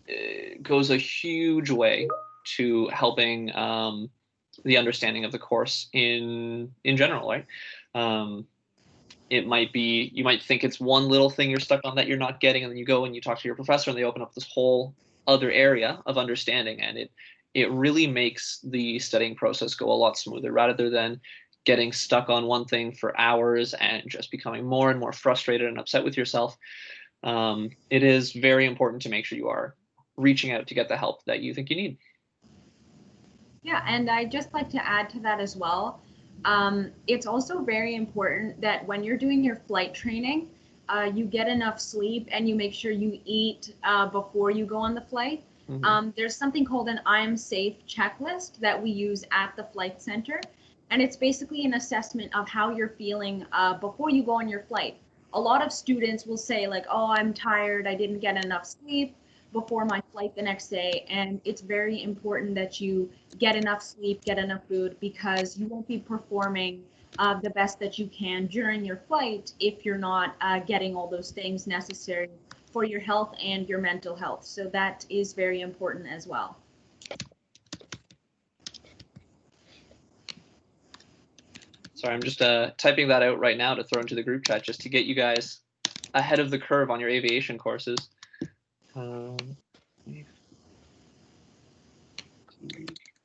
it goes a huge way to helping the understanding of the course in general, right? it might be, you might think it's one little thing you're stuck on that you're not getting, and then you go and you talk to your professor and they open up this whole other area of understanding, and it really makes the studying process go a lot smoother rather than getting stuck on one thing for hours and just becoming more and more frustrated and upset with yourself. It is very important to make sure you are reaching out to get the help that you think you need. Yeah, and I'd just like to add to that as well. It's also very important that when you're doing your flight training, you get enough sleep and you make sure you eat before you go on the flight. There's something called an I Am Safe checklist that we use at the flight center. And it's basically an assessment of how you're feeling before you go on your flight. A lot of students will say like, oh, I'm tired, I didn't get enough sleep before my flight the next day. And it's very important that you get enough sleep, get enough food, because you won't be performing the best that you can during your flight if you're not getting all those things necessary for your health and your mental health. So that is very important as well. Sorry, I'm just typing that out right now to throw into the group chat just to get you guys ahead of the curve on your aviation courses.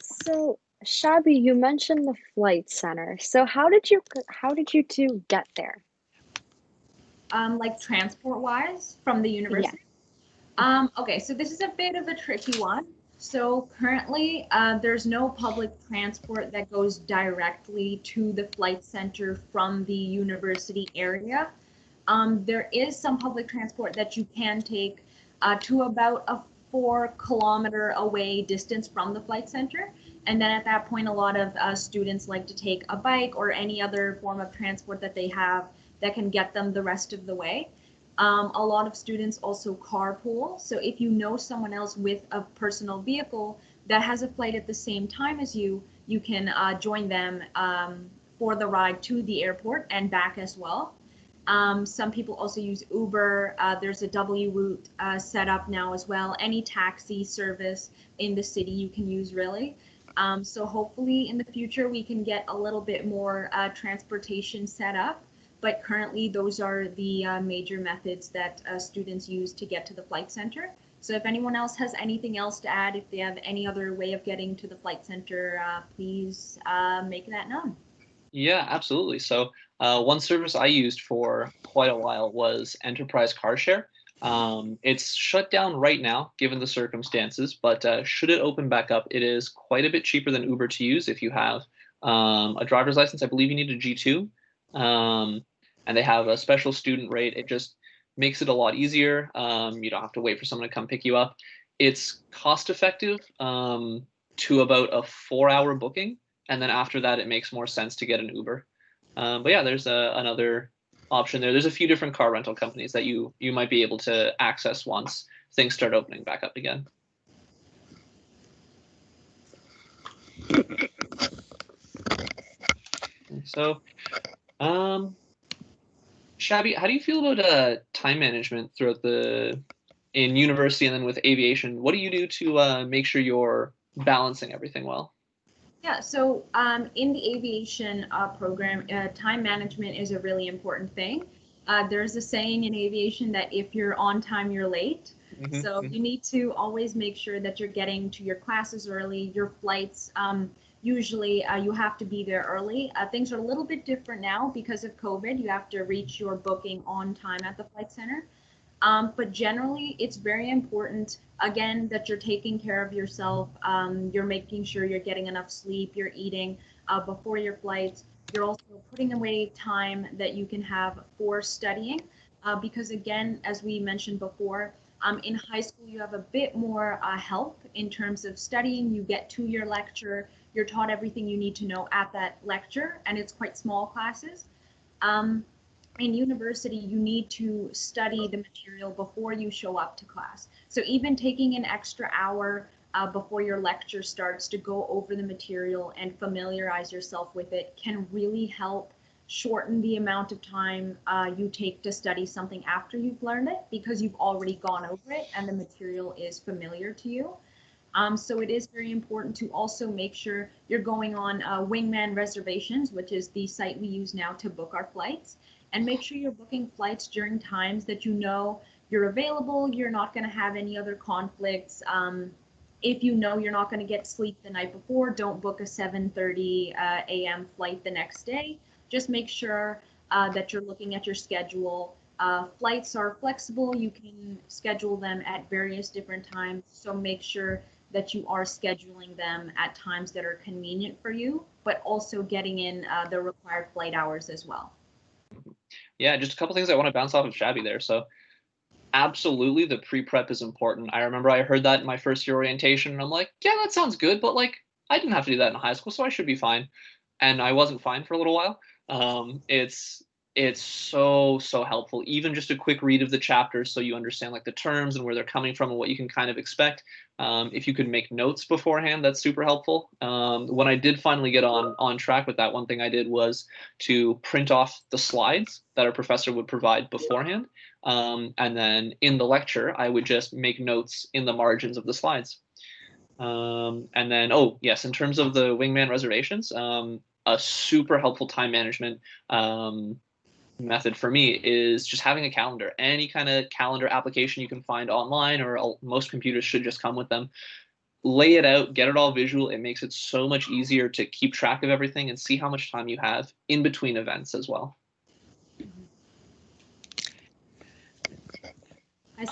So, Shabby, you mentioned the flight center. So how did you two get there? Like transport wise from the university? Yeah. Okay, so this is a bit of a tricky one. So currently, there's no public transport that goes directly to the flight center from the university area. There is some public transport that you can take to about a 4-kilometer away distance from the flight center. And then at that point, a lot of students like to take a bike or any other form of transport that they have that can get them the rest of the way. A lot of students also carpool. So if you know someone else with a personal vehicle that has a flight at the same time as you, you can join them for the ride to the airport and back as well. Some people also use Uber. There's a W route set up now as well. Any taxi service in the city you can use, really. So hopefully in the future we can get a little bit more transportation set up. But currently those are the major methods that students use to get to the flight center. So if anyone else has anything else to add, if they have any other way of getting to the flight center, please make that known. Yeah, absolutely. So one service I used for quite a while was Enterprise Car Share. It's shut down right now, given the circumstances, but should it open back up, it is quite a bit cheaper than Uber to use if you have a driver's license. I believe you need a G2, and they have a special student rate. It just makes it a lot easier. You don't have to wait for someone to come pick you up. It's cost effective to about a 4-hour booking. And then after that, it makes more sense to get an Uber. But yeah, there's another option there. There's a few different car rental companies that you might be able to access once things start opening back up again. So, Shabby, how do you feel about time management throughout in university and then with aviation? What do you do to make sure you're balancing everything well? Yeah, so in the aviation program, time management is a really important thing. There's a saying in aviation that if you're on time, you're late. So you need to always make sure that you're getting to your classes early, your flights. Usually you have to be there early. Things are a little bit different now because of COVID. You have to reach your booking on time at the flight center. But generally, it's very important, again, that you're taking care of yourself. You're making sure you're getting enough sleep, you're eating before your flights. You're also putting away time that you can have for studying. Because again, as we mentioned before, in high school, you have a bit more help in terms of studying. You get to your lecture, you're taught everything you need to know at that lecture, and it's quite small classes. In university, you need to study the material before you show up to class. So even taking an extra hour before your lecture starts to go over the material and familiarize yourself with it can really help shorten the amount of time you take to study something after you've learned it, because you've already gone over it and the material is familiar to you. So it is very important to also make sure you're going on Wingman Reservations, which is the site we use now to book our flights. and make sure you're booking flights during times that you know you're available, you're not going to have any other conflicts. If you know you're not going to get sleep the night before, don't book a 7:30 a.m. flight the next day. Just make sure that you're looking at your schedule. Flights are flexible. You can schedule them at various different times. So make sure that you are scheduling them at times that are convenient for you, but also getting in the required flight hours as well. Yeah, just a couple things I want to bounce off of Shabby there. So absolutely, the pre-prep is important. I remember I heard that in my first year orientation, and I'm like, yeah, that sounds good, but like I didn't have to do that in high school, so I should be fine. And I wasn't fine for a little while. It's so helpful. Even just a quick read of the chapters, so you understand like the terms and where they're coming from and what you can kind of expect. If you could make notes beforehand, that's super helpful. When I did finally get on track with that, one thing I did was to print off the slides that our professor would provide beforehand. And then in the lecture, I would just make notes in the margins of the slides. And then, oh yes, in terms of the wingman reservations, a super helpful time management method for me is just having a calendar. Any kind of calendar application you can find online, or most computers should just come with them. Lay it out, get it all visual. It makes it so much easier to keep track of everything and see how much time you have in between events as well.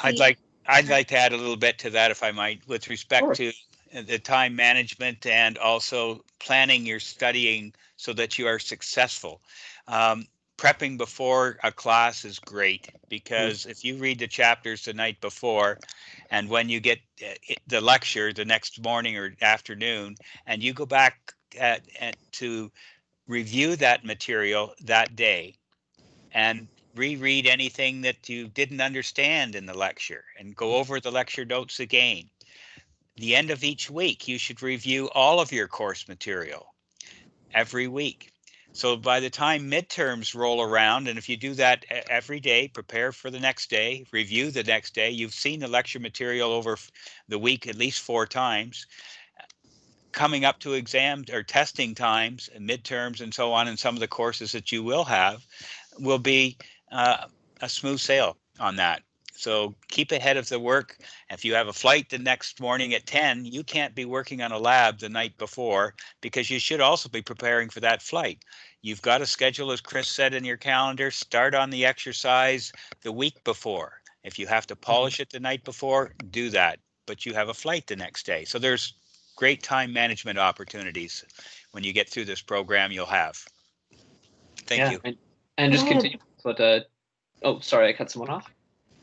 I'd like to add a little bit to that, if I might, with respect to the time management and also planning your studying so that you are successful. Prepping before a class is great, because if you read the chapters the night before, and when you get the lecture the next morning or afternoon, and you go back to review that material that day and reread anything that you didn't understand in the lecture and go over the lecture notes again. The end of each week, you should review all of your course material every week. So by the time midterms roll around, and if you do that every day, prepare for the next day, review the next day, you've seen the lecture material over the week at least 4 times. Coming up to exam or testing times and midterms and so on, and some of the courses that you will have will be a smooth sail on that. So keep ahead of the work. If you have a flight the next morning at 10, you can't be working on a lab the night before, because you should also be preparing for that flight. You've got to schedule, as Chris said, in your calendar, start on the exercise the week before. If you have to polish it the night before, do that, but you have a flight the next day. So there's great time management opportunities when you get through this program you'll have. Thank you. And just continue. But oh, sorry, I cut someone off.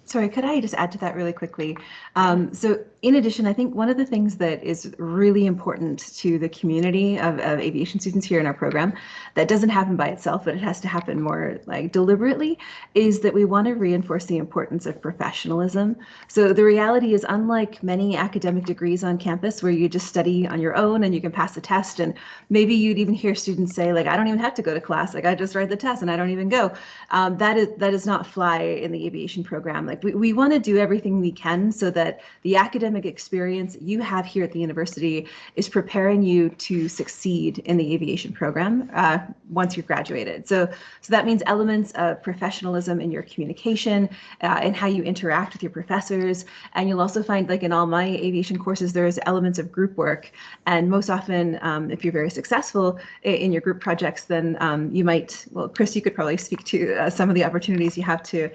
Sorry, could I just add to that really quickly? So in addition, I think one of the things that is really important to the community of aviation students here in our program that doesn't happen by itself, but it has to happen more like deliberately, is that we want to reinforce the importance of professionalism. So the reality is, unlike many academic degrees on campus where you just study on your own and you can pass the test, and maybe you'd even hear students say, like, I don't even have to go to class, like I just write the test and I don't even go. That does not fly in the aviation program. Like we want to do everything we can so that the academic experience you have here at the university is preparing you to succeed in the aviation program once you're graduated. So that means elements of professionalism in your communication and how you interact with your professors. And you'll also find, like in all my aviation courses, there's elements of group work. And most often, if you're very successful in your group projects, then you might, well, Chris, you could probably speak to some of the opportunities you have to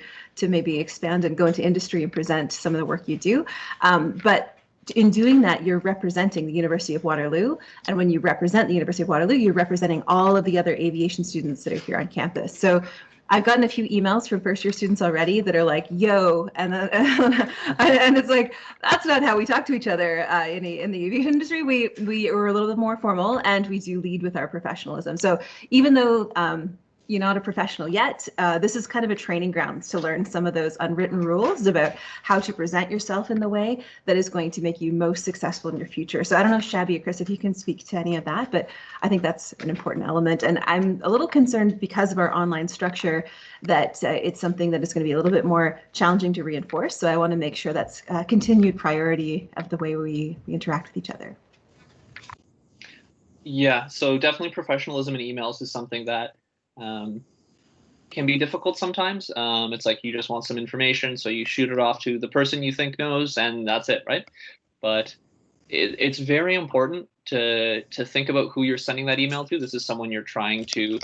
maybe expand and go into industry and present some of the work you do. But in doing that, you're representing the University of Waterloo. And when you represent the University of Waterloo, you're representing all of the other aviation students that are here on campus. So I've gotten a few emails from first year students already that are like, yo, and it's like, that's not how we talk to each other in the aviation industry. We are a little bit more formal, and we do lead with our professionalism. So even though you're not a professional yet, this is kind of a training ground to learn some of those unwritten rules about how to present yourself in the way that is going to make you most successful in your future. So I don't know, Shabby or Chris, if you can speak to any of that, but I think that's an important element. And I'm a little concerned because of our online structure that it's something that is going to be a little bit more challenging to reinforce. So I want to make sure that's a continued priority of the way we interact with each other. Yeah, so definitely professionalism in emails is something that can be difficult sometimes. It's like you just want some information, so you shoot it off to the person you think knows, and that's it, right? But it's very important to think about who you're sending that email to. This is someone you're trying to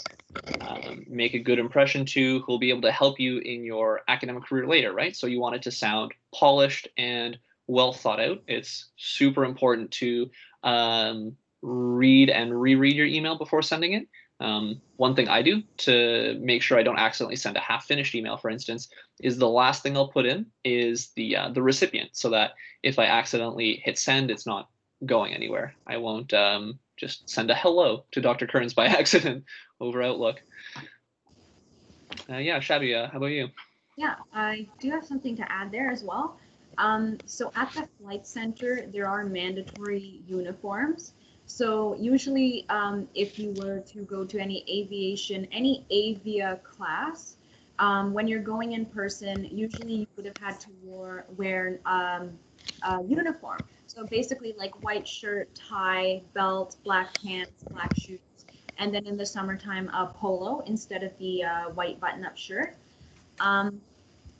make a good impression to, who'll be able to help you in your academic career later, right? So you want it to sound polished and well thought out. It's super important to read and reread your email before sending it. One thing I do to make sure I don't accidentally send a half-finished email, for instance, is the last thing I'll put in is the recipient, so that if I accidentally hit send, it's not going anywhere. I won't just send a hello to Dr. Kearns by accident over Outlook. Yeah, Shabby, how about you? Yeah, I do have something to add there as well. So at the flight center, there are mandatory uniforms. So usually, if you were to go to any aviation, any avia class, when you're going in person, usually you would have had to wear a uniform. So basically, like white shirt, tie, belt, black pants, black shoes, and then in the summertime, a polo instead of the white button-up shirt.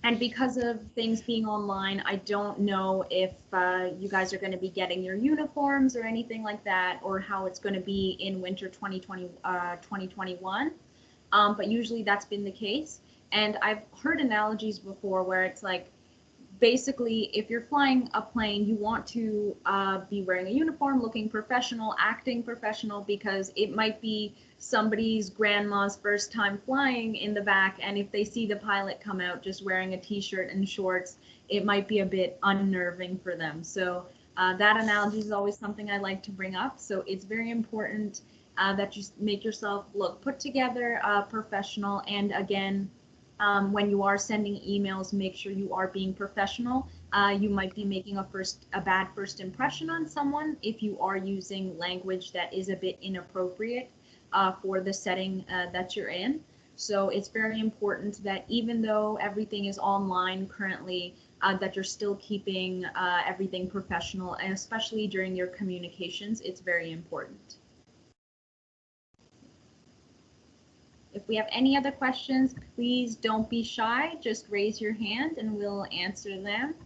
And because of things being online, I don't know if you guys are going to be getting your uniforms or anything like that, or how it's going to be in winter 2021. But usually that's been the case. And I've heard analogies before where it's like, basically, if you're flying a plane, you want to be wearing a uniform, looking professional, acting professional, because it might be somebody's grandma's first time flying in the back, and if they see the pilot come out just wearing a t-shirt and shorts, it might be a bit unnerving for them. So that analogy is always something I like to bring up. So it's very important that you make yourself look put together, professional, and again, when you are sending emails, make sure you are being professional. You might be making a bad first impression on someone if you are using language that is a bit inappropriate for the setting that you're in. So it's very important that even though everything is online currently, that you're still keeping everything professional, and especially during your communications, it's very important. If we have any other questions, please don't be shy. Just raise your hand and we'll answer them.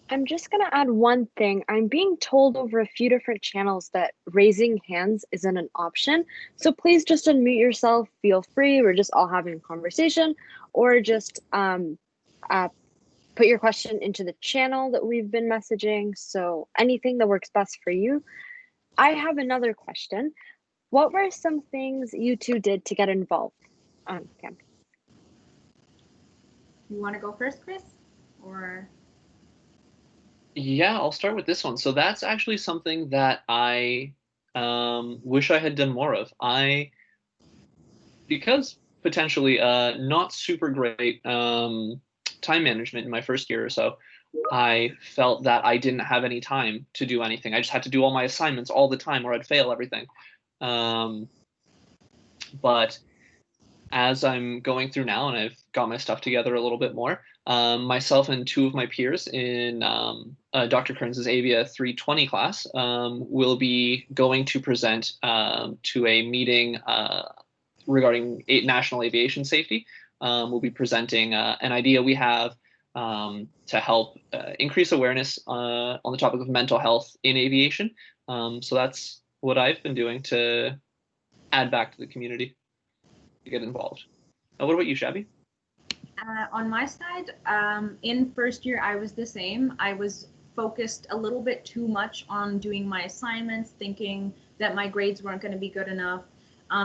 I'm just going to add one thing. I'm being told over a few different channels that raising hands isn't an option. So please just unmute yourself. Feel free. We're just all having a conversation, or just put your question into the channel that we've been messaging. So anything that works best for you. I have another question. What were some things you two did to get involved on campus? You want to go first, Chris? Or Yeah, I'll start with this one. So that's actually something that I wish I had done more of. Because potentially not super great time management in my first year or so, I felt that I didn't have any time to do anything. I just had to do all my assignments all the time, or I'd fail everything. But as I'm going through now and I've got my stuff together a little bit more, myself and two of my peers in Dr. Kearns' Avia 320 class will be going to present to a meeting regarding national aviation safety. We'll be presenting an idea we have to help increase awareness on the topic of mental health in aviation. So that's what I've been doing to add back to the community, to get involved. What about you, Shabby? on my side, in first year, I was the same. I was focused a little bit too much on doing my assignments, thinking that my grades weren't going to be good enough.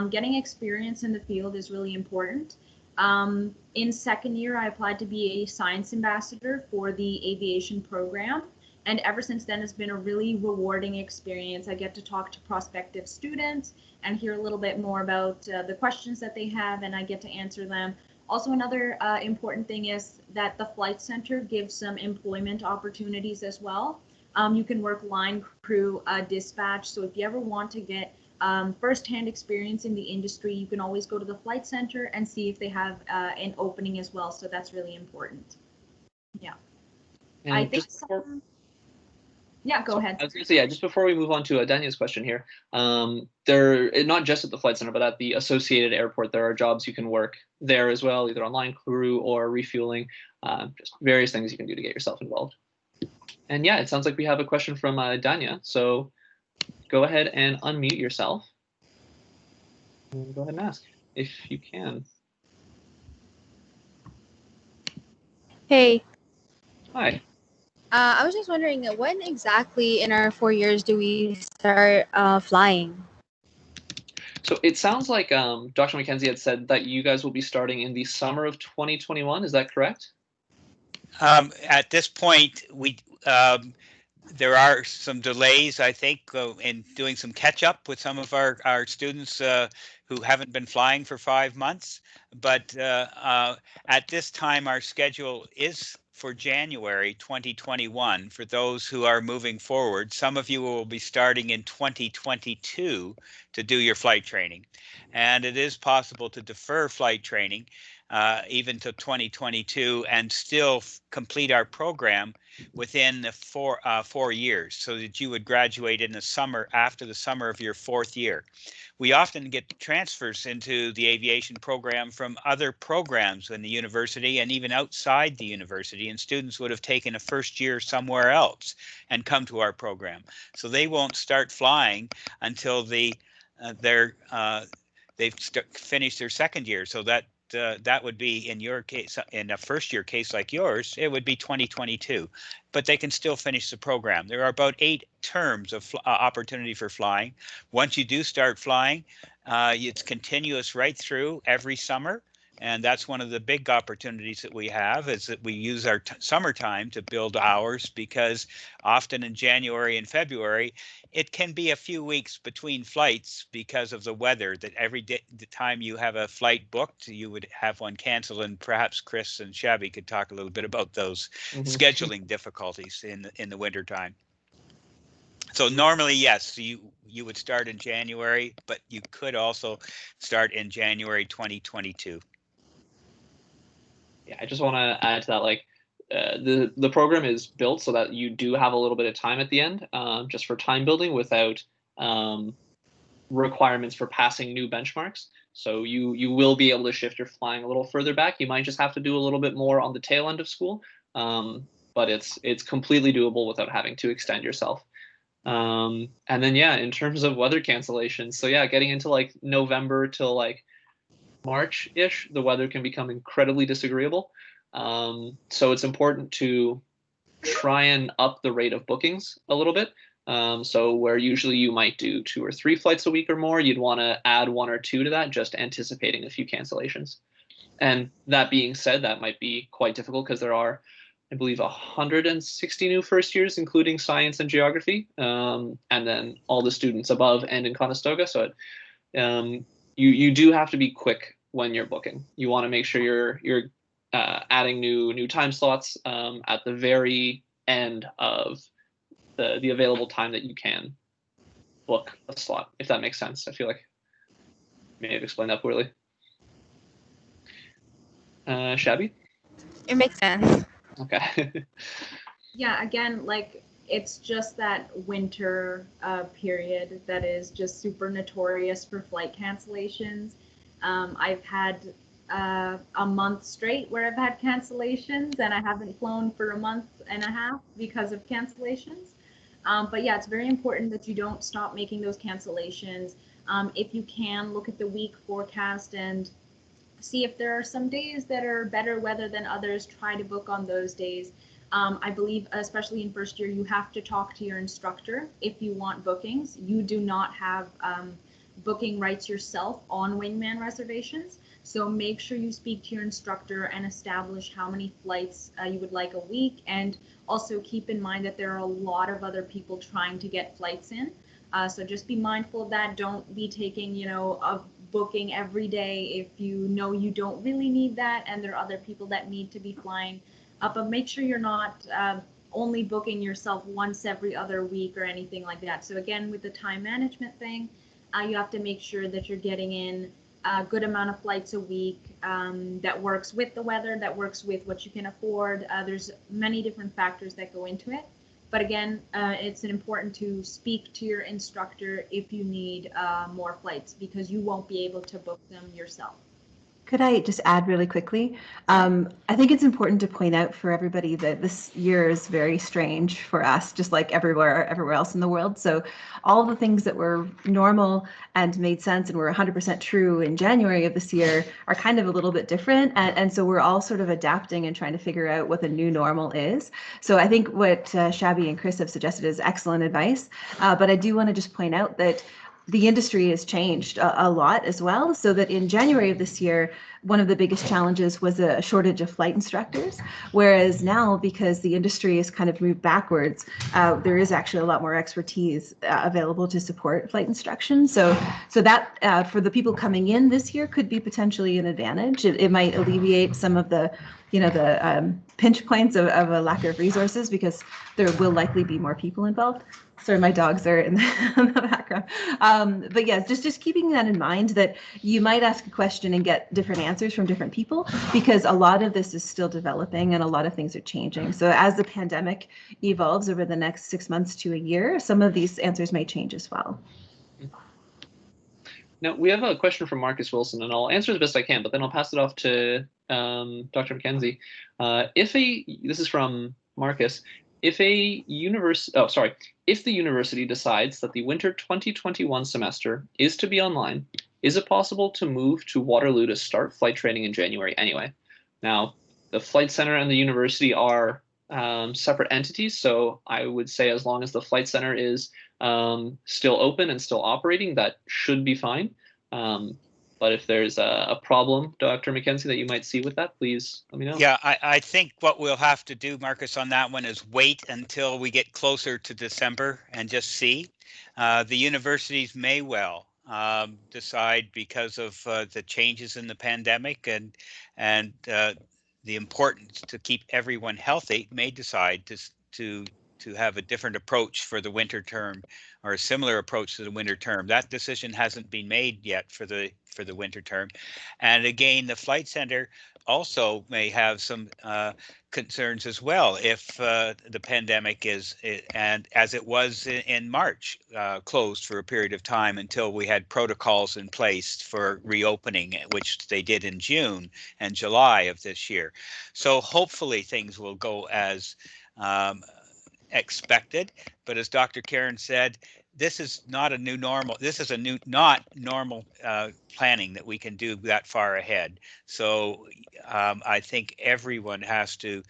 Getting experience in the field is really important. In second year, I applied to be a science ambassador for the aviation program. And ever since then, it's been a really rewarding experience. I get to talk to prospective students and hear a little bit more about the questions that they have, and I get to answer them. Also, another important thing is that the flight center gives some employment opportunities as well. You can work line crew, dispatch. So if you ever want to get firsthand experience in the industry, you can always go to the flight center and see if they have an opening as well. So that's really important. Yeah. And I think Yeah, go So ahead. I was going to say, yeah, just before we move on to Daniel's question here, there, not just at the Flight Center, but at the associated airport, there are jobs you can work there as well, either on line crew or refueling, just various things you can do to get yourself involved. And yeah, it sounds like we have a question from Dania. So go ahead and unmute yourself. And go ahead and ask if you can. Hey, Hi. I was just wondering when exactly in our 4 years do we start flying? So it sounds like Dr. McKenzie had said that you guys will be starting in the summer of 2021. Is that correct? At this point, there are some delays, I think, in doing some catch up with some of our students who haven't been flying for 5 months. But at this time, our schedule is for January 2021 for those who are moving forward. Some of you will be starting in 2022 to do your flight training. And it is possible to defer flight training even to 2022 and still complete our program within the 4 years, so that you would graduate in the summer after the summer of your 4th year. We often get transfers into the aviation program from other programs in the university and even outside the university, and students would have taken a first year somewhere else and come to our program. So they won't start flying until they've finished their second year. So that would be, in your case, in a first year case like yours, it would be 2022, but they can still finish the program. There are about 8 terms of opportunity for flying. Once you do start flying, it's continuous right through every summer. And that's one of the big opportunities that we have, is that we use our summertime to build hours, because often in January and February, it can be a few weeks between flights because of the weather, that every day, the time you have a flight booked, you would have one canceled. And perhaps Chris and Shabby could talk a little bit about those scheduling difficulties in the wintertime. So normally, yes, you would start in January, but you could also start in January 2022. Yeah, I just want to add to that, like, the program is built so that you do have a little bit of time at the end, just for time building, without requirements for passing new benchmarks. So you will be able to shift your flying a little further back. You might just have to do a little bit more on the tail end of school, but it's completely doable without having to extend yourself. And then yeah, in terms of weather cancellations, so yeah, getting into like November till like March-ish, the weather can become incredibly disagreeable. So it's important to try and up the rate of bookings a little bit. So where usually you might do 2 or 3 flights a week or more, you'd want to add 1 or 2 to that, just anticipating a few cancellations. And that being said, that might be quite difficult because there are, I believe, 160 new first years, including science and geography, and then all the students above and in Conestoga. So you do have to be quick when you're booking. You want to make sure you're adding new time slots at the very end of the available time that you can book a slot, if that makes sense. I feel like I may have explained that poorly. Shabby? It makes sense. Okay. Yeah, again, like, it's just that winter period that is just super notorious for flight cancellations. I've had a month straight where I've had cancellations, and I haven't flown for a month and a half because of cancellations. But yeah, it's very important that you don't stop making those cancellations. If you can, look at the week forecast and see if there are some days that are better weather than others. Try to book on those days. I believe, especially in first year, you have to talk to your instructor if you want bookings. You do not have booking rights yourself on wingman reservations. So make sure you speak to your instructor and establish how many flights you would like a week. And also keep in mind that there are a lot of other people trying to get flights in. So just be mindful of that. Don't be taking, a booking every day if you know you don't really need that and there are other people that need to be flying. But make sure you're not only booking yourself once every other week or anything like that. So again, with the time management thing, you have to make sure that you're getting in a good amount of flights a week that works with the weather, that works with what you can afford. There's many different factors that go into it. But again, it's important to speak to your instructor if you need more flights, because you won't be able to book them yourself. Could I just add really quickly? I think it's important to point out for everybody that this year is very strange for us, just like everywhere else in the world. So all the things that were normal and made sense and were 100% true in January of this year are kind of a little bit different. And so we're all sort of adapting and trying to figure out what the new normal is. So I think what Shabby and Chris have suggested is excellent advice. But I do want to just point out that the industry has changed a lot as well, so that in January of this year, one of the biggest challenges was a shortage of flight instructors, whereas now, because the industry has kind of moved backwards, there is actually a lot more expertise available to support flight instruction. So that for the people coming in this year could be potentially an advantage. It might alleviate some of the pinch points of a lack of resources, because there will likely be more people involved. Sorry, my dogs are in the background. But yes, just keeping that in mind, that you might ask a question and get different answers from different people, because a lot of this is still developing and a lot of things are changing. So as the pandemic evolves over the next 6 months to a year, some of these answers may change as well. Now, we have a question from Marcus Wilson, and I'll answer as best I can, but then I'll pass it off to Dr. McKenzie. This is from Marcus. If the university decides that the winter 2021 semester is to be online, is it possible to move to Waterloo to start flight training in January anyway? Now, the Flight Center and the university are separate entities, so I would say as long as the Flight Center is still open and still operating, that should be fine. But if there's a problem, Dr. McKenzie, that you might see with that, please let me know. Yeah, I think what we'll have to do, Marcus, on that one is wait until we get closer to December and just see. The universities may well decide, because of the changes in the pandemic and the importance to keep everyone healthy, may decide to have a different approach for the winter term, or a similar approach to the winter term. That decision hasn't been made yet for the winter term. And again, the Flight Center also may have some concerns as well if the pandemic is, and as it was in March, closed for a period of time until we had protocols in place for reopening, which they did in June and July of this year. So hopefully things will go as expected, but as Dr. Karen said, this is not a new normal. This is not normal planning that we can do that far ahead. So I think everyone has to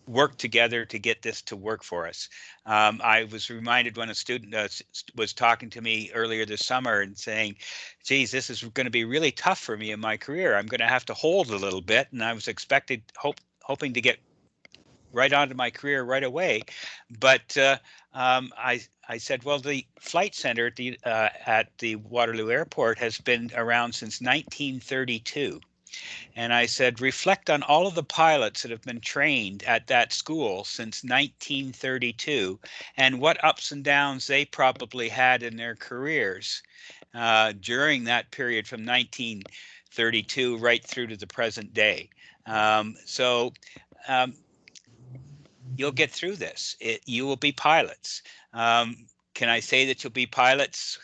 work together to get this to work for us. I was reminded when a student was talking to me earlier this summer and saying, geez, this is going to be really tough for me in my career. I'm going to have to hold a little bit. And I was hoping to get right onto my career right away. But I said, well, the Flight Center at the Waterloo Airport has been around since 1932. And I said, reflect on all of the pilots that have been trained at that school since 1932 and what ups and downs they probably had in their careers during that period from 1932 right through to the present day. You'll get through this. You will be pilots. Can I say that you'll be pilots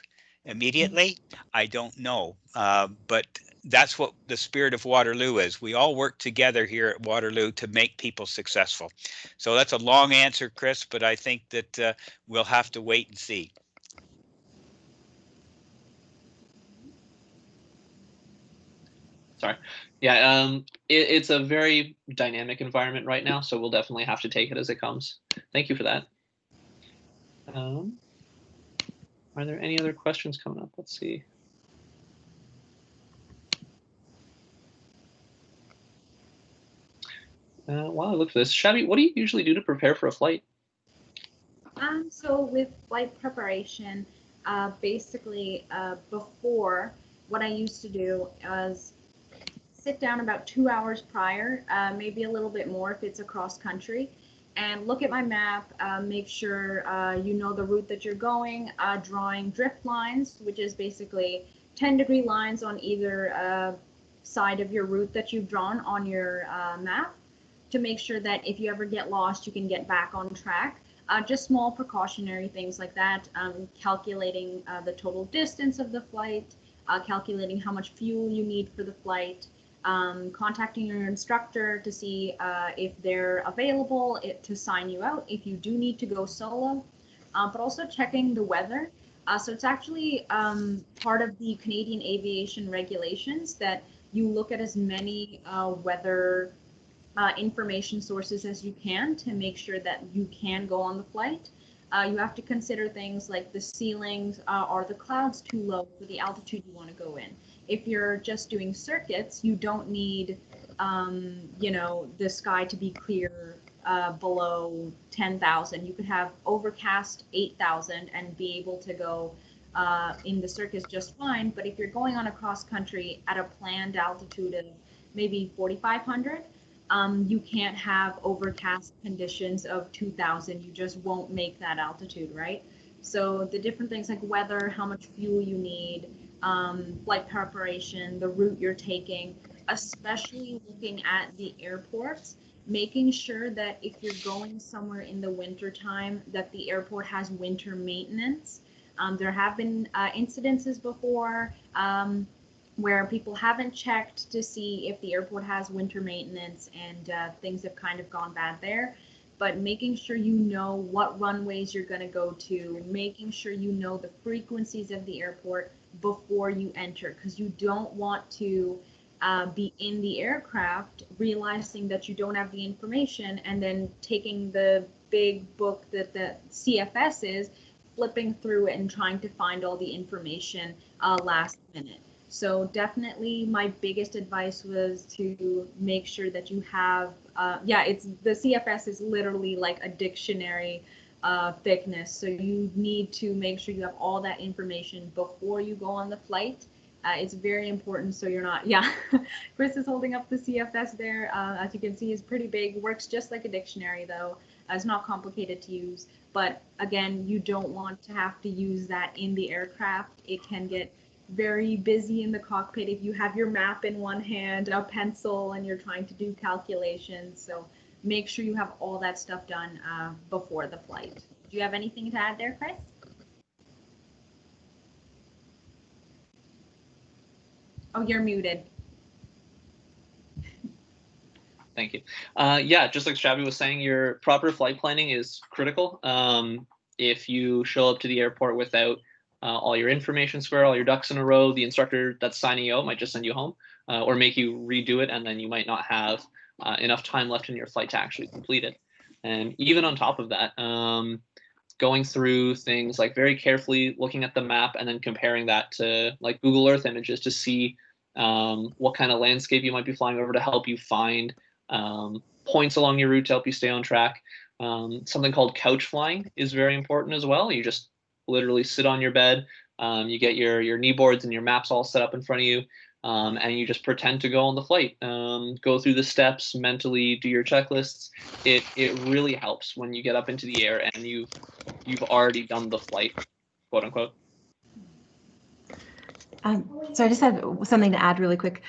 immediately? I don't know. But that's what the spirit of Waterloo is. We all work together here at Waterloo to make people successful. So that's a long answer, Chris, but I think that we'll have to wait and see. Sorry. Yeah, it's a very dynamic environment right now, so we'll definitely have to take it as it comes. Thank you for that. Are there any other questions coming up? Let's see. While I look for this, Shabby, what do you usually do to prepare for a flight? So with flight preparation, basically before, what I used to do is sit down about 2 hours prior, maybe a little bit more if it's across country, and look at my map, make sure you know the route that you're going, drawing drift lines, which is basically 10-degree lines on either side of your route that you've drawn on your map, to make sure that if you ever get lost, you can get back on track. Just small precautionary things like that, calculating the total distance of the flight, calculating how much fuel you need for the flight, contacting your instructor to see if they're available to sign you out if you do need to go solo, but also checking the weather. So it's actually part of the Canadian aviation regulations that you look at as many weather information sources as you can to make sure that you can go on the flight. You have to consider things like the ceilings, are the clouds too low for the altitude you want to go in? If you're just doing circuits, you don't need, the sky to be clear below 10,000. You could have overcast 8,000 and be able to go in the circuits just fine. But if you're going on a cross country at a planned altitude of maybe 4,500, you can't have overcast conditions of 2,000. You just won't make that altitude, right? So the different things like weather, how much fuel you need, flight preparation, the route you're taking, especially looking at the airports, making sure that if you're going somewhere in the winter time, that the airport has winter maintenance. There have been incidences before where people haven't checked to see if the airport has winter maintenance, and things have kind of gone bad there. But making sure you know what runways you're going to go to, making sure you know the frequencies of the airport before you enter, because you don't want to be in the aircraft realizing that you don't have the information and then taking the big book that the CFS is, flipping through it and trying to find all the information last minute. So definitely my biggest advice was to make sure that you have, it's the CFS is literally like a dictionary thickness. So you need to make sure you have all that information before you go on the flight. It's very important so you're not, Chris is holding up the CFS there. As you can see, it's pretty big, works just like a dictionary though. It's not complicated to use. But again, you don't want to have to use that in the aircraft. It can get very busy in the cockpit if you have your map in one hand, a pencil, and you're trying to do calculations. So make sure you have all that stuff done before the flight. Do you have anything to add there, Chris? Oh, you're muted. Thank you. Just like Shabby was saying, your proper flight planning is critical. If you show up to the airport without all your information square, all your ducks in a row, the instructor that's signing you out might just send you home or make you redo it, and then you might not have enough time left in your flight to actually complete it. And even on top of that, going through things like very carefully looking at the map and then comparing that to like Google Earth images to see what kind of landscape you might be flying over to help you find points along your route to help you stay on track. Something called couch flying is very important as well. You just literally sit on your bed, you get your knee boards and your maps all set up in front of you, and you just pretend to go on the flight. Go through the steps mentally, do your checklists. It really helps when you get up into the air and you've already done the flight, quote unquote. So I just had something to add really quick.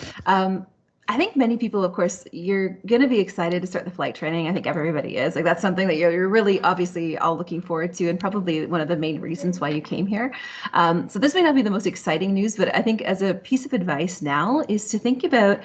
I think many people, of course, you're going to be excited to start the flight training. I think everybody is. Like that's something that you're really obviously all looking forward to, and probably one of the main reasons why you came here. So this may not be the most exciting news, but I think as a piece of advice now is to think about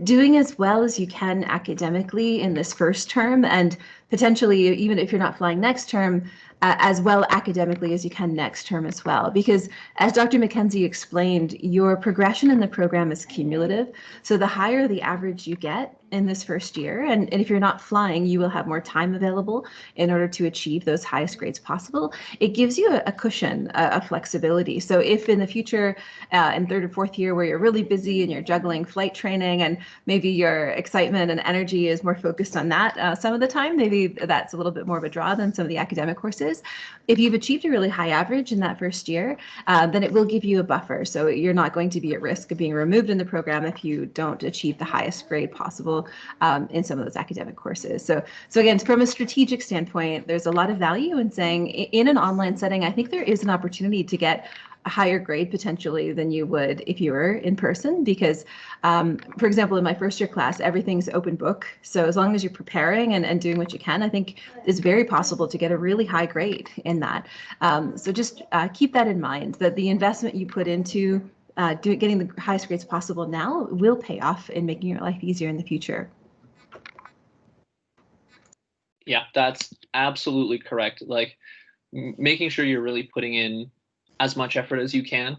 doing as well as you can academically in this first term, and potentially even if you're not flying next term, as well academically as you can next term as well. Because as Dr. McKenzie explained, your progression in the program is cumulative. So the higher the average you get in this first year, and if you're not flying, you will have more time available in order to achieve those highest grades possible. It gives you a cushion, a flexibility. So if in the future, in third or fourth year where you're really busy and you're juggling flight training and maybe your excitement and energy is more focused on that some of the time, maybe that's a little bit more of a draw than some of the academic courses. If you've achieved a really high average in that first year, then it will give you a buffer. So you're not going to be at risk of being removed in the program if you don't achieve the highest grade possible in some of those academic courses. So again, from a strategic standpoint, there's a lot of value in saying in an online setting, I think there is an opportunity to get a higher grade potentially than you would if you were in person, because for example, in my first year class, everything's open book. So as long as you're preparing and doing what you can, I think it's very possible to get a really high grade in that. So just keep that in mind, that the investment you put into getting the highest grades possible now will pay off in making your life easier in the future. Yeah, that's absolutely correct. Like making sure you're really putting in as much effort as you can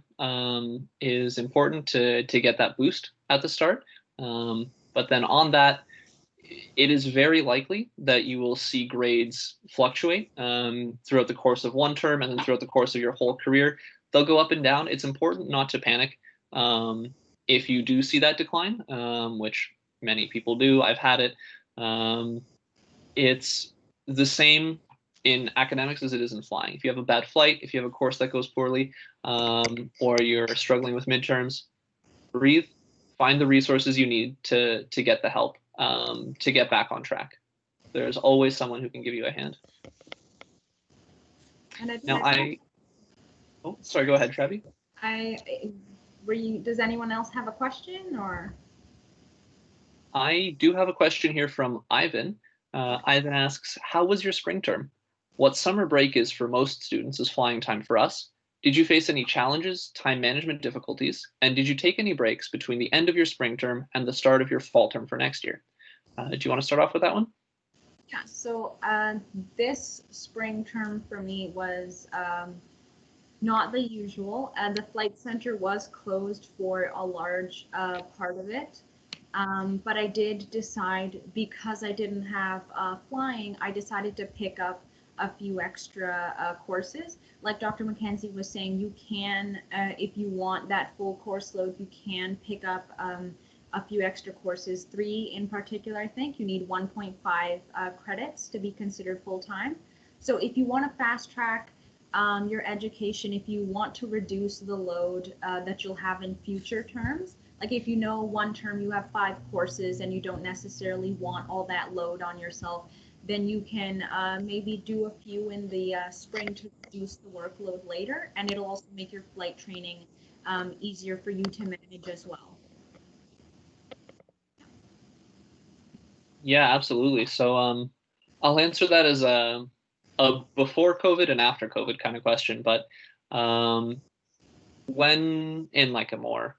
is important to get that boost at the start. But then on that, it is very likely that you will see grades fluctuate throughout the course of one term and then throughout the course of your whole career. They'll go up and down. It's important not to panic if you do see that decline, which many people do. I've had it. It's the same in academics as it is in flying. If you have a bad flight, if you have a course that goes poorly, or you're struggling with midterms, breathe, find the resources you need to get the help to get back on track. There's always someone who can give you a hand. And oh, sorry, go ahead, Trevi. Does anyone else have a question, or? I do have a question here from Ivan. Ivan asks, how was your spring term? What summer break is for most students is flying time for us. Did you face any challenges, time management difficulties, and did you take any breaks between the end of your spring term and the start of your fall term for next year? Do you want to start off with that one? Yeah, so this spring term for me was not the usual. The flight center was closed for a large part of it. But I did decide, because I didn't have flying, I decided to pick up a few extra courses. Like Dr. Mackenzie was saying, you can, if you want that full course load, you can pick up a few extra courses, 3 in particular, I think. You need 1.5 credits to be considered full-time. So if you want to fast track your education, if you want to reduce the load that you'll have in future terms, like if you know one term you have 5 courses and you don't necessarily want all that load on yourself, then you can maybe do a few in the spring to reduce the workload later, and it'll also make your flight training easier for you to manage as well. Yeah, absolutely. So I'll answer that as a before COVID and after COVID kind of question. But when in like a more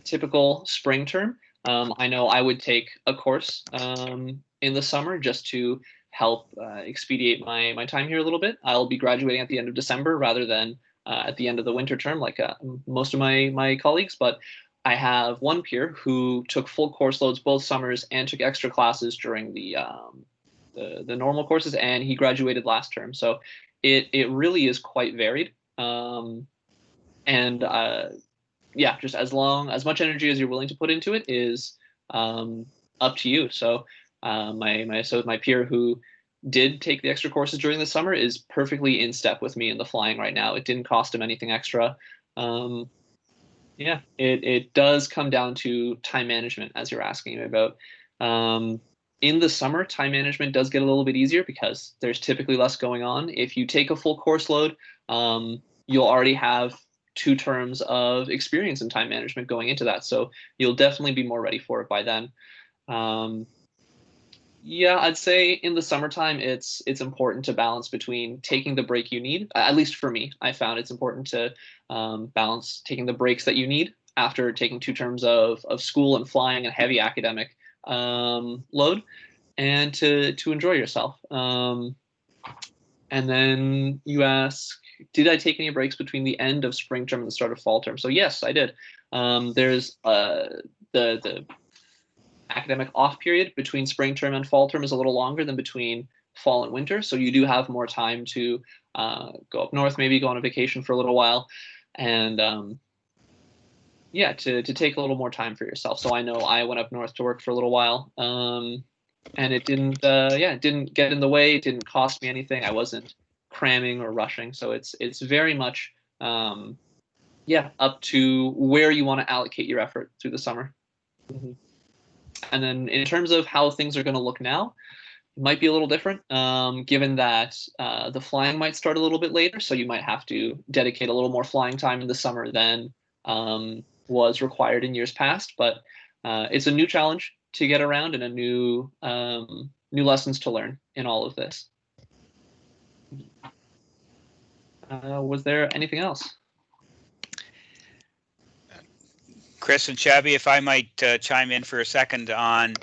typical spring term, I know I would take a course in the summer just to help expedite my time here a little bit. I'll be graduating at the end of December rather than at the end of the winter term like most of my colleagues. But I have one peer who took full course loads both summers and took extra classes during the normal courses, and he graduated last term. So it really is quite varied. Yeah, just as much energy as you're willing to put into it is up to you. So my peer who did take the extra courses during the summer is perfectly in step with me in the flying right now. It didn't cost him anything extra. Yeah, it does come down to time management, as you're asking about. In the summer, time management does get a little bit easier because there's typically less going on. If you take a full course load, you'll already have 2 terms of experience in time management going into that. So you'll definitely be more ready for it by then. Yeah, I'd say in the summertime, it's important to balance between taking the break you need. At least for me, I found it's important to balance taking the breaks that you need after taking 2 terms of school and flying and heavy academic load, and to enjoy yourself. And then you ask, did I take any breaks between the end of spring term and the start of fall term? So yes, I did. There's the academic off period between spring term and fall term is a little longer than between fall and winter. So you do have more time to go up north, maybe go on a vacation for a little while, and yeah, to take a little more time for yourself. So I know I went up north to work for a little while, and it didn't it didn't get in the way. It didn't cost me anything. I wasn't cramming or rushing. So it's very much up to where you want to allocate your effort through the summer. Mm-hmm. And then in terms of how things are going to look now, might be a little different, given that the flying might start a little bit later, so you might have to dedicate a little more flying time in the summer than was required in years past. But it's a new challenge to get around and a new lessons to learn in all of this. Was there anything else? Chris and Shabby, if I might chime in for a second on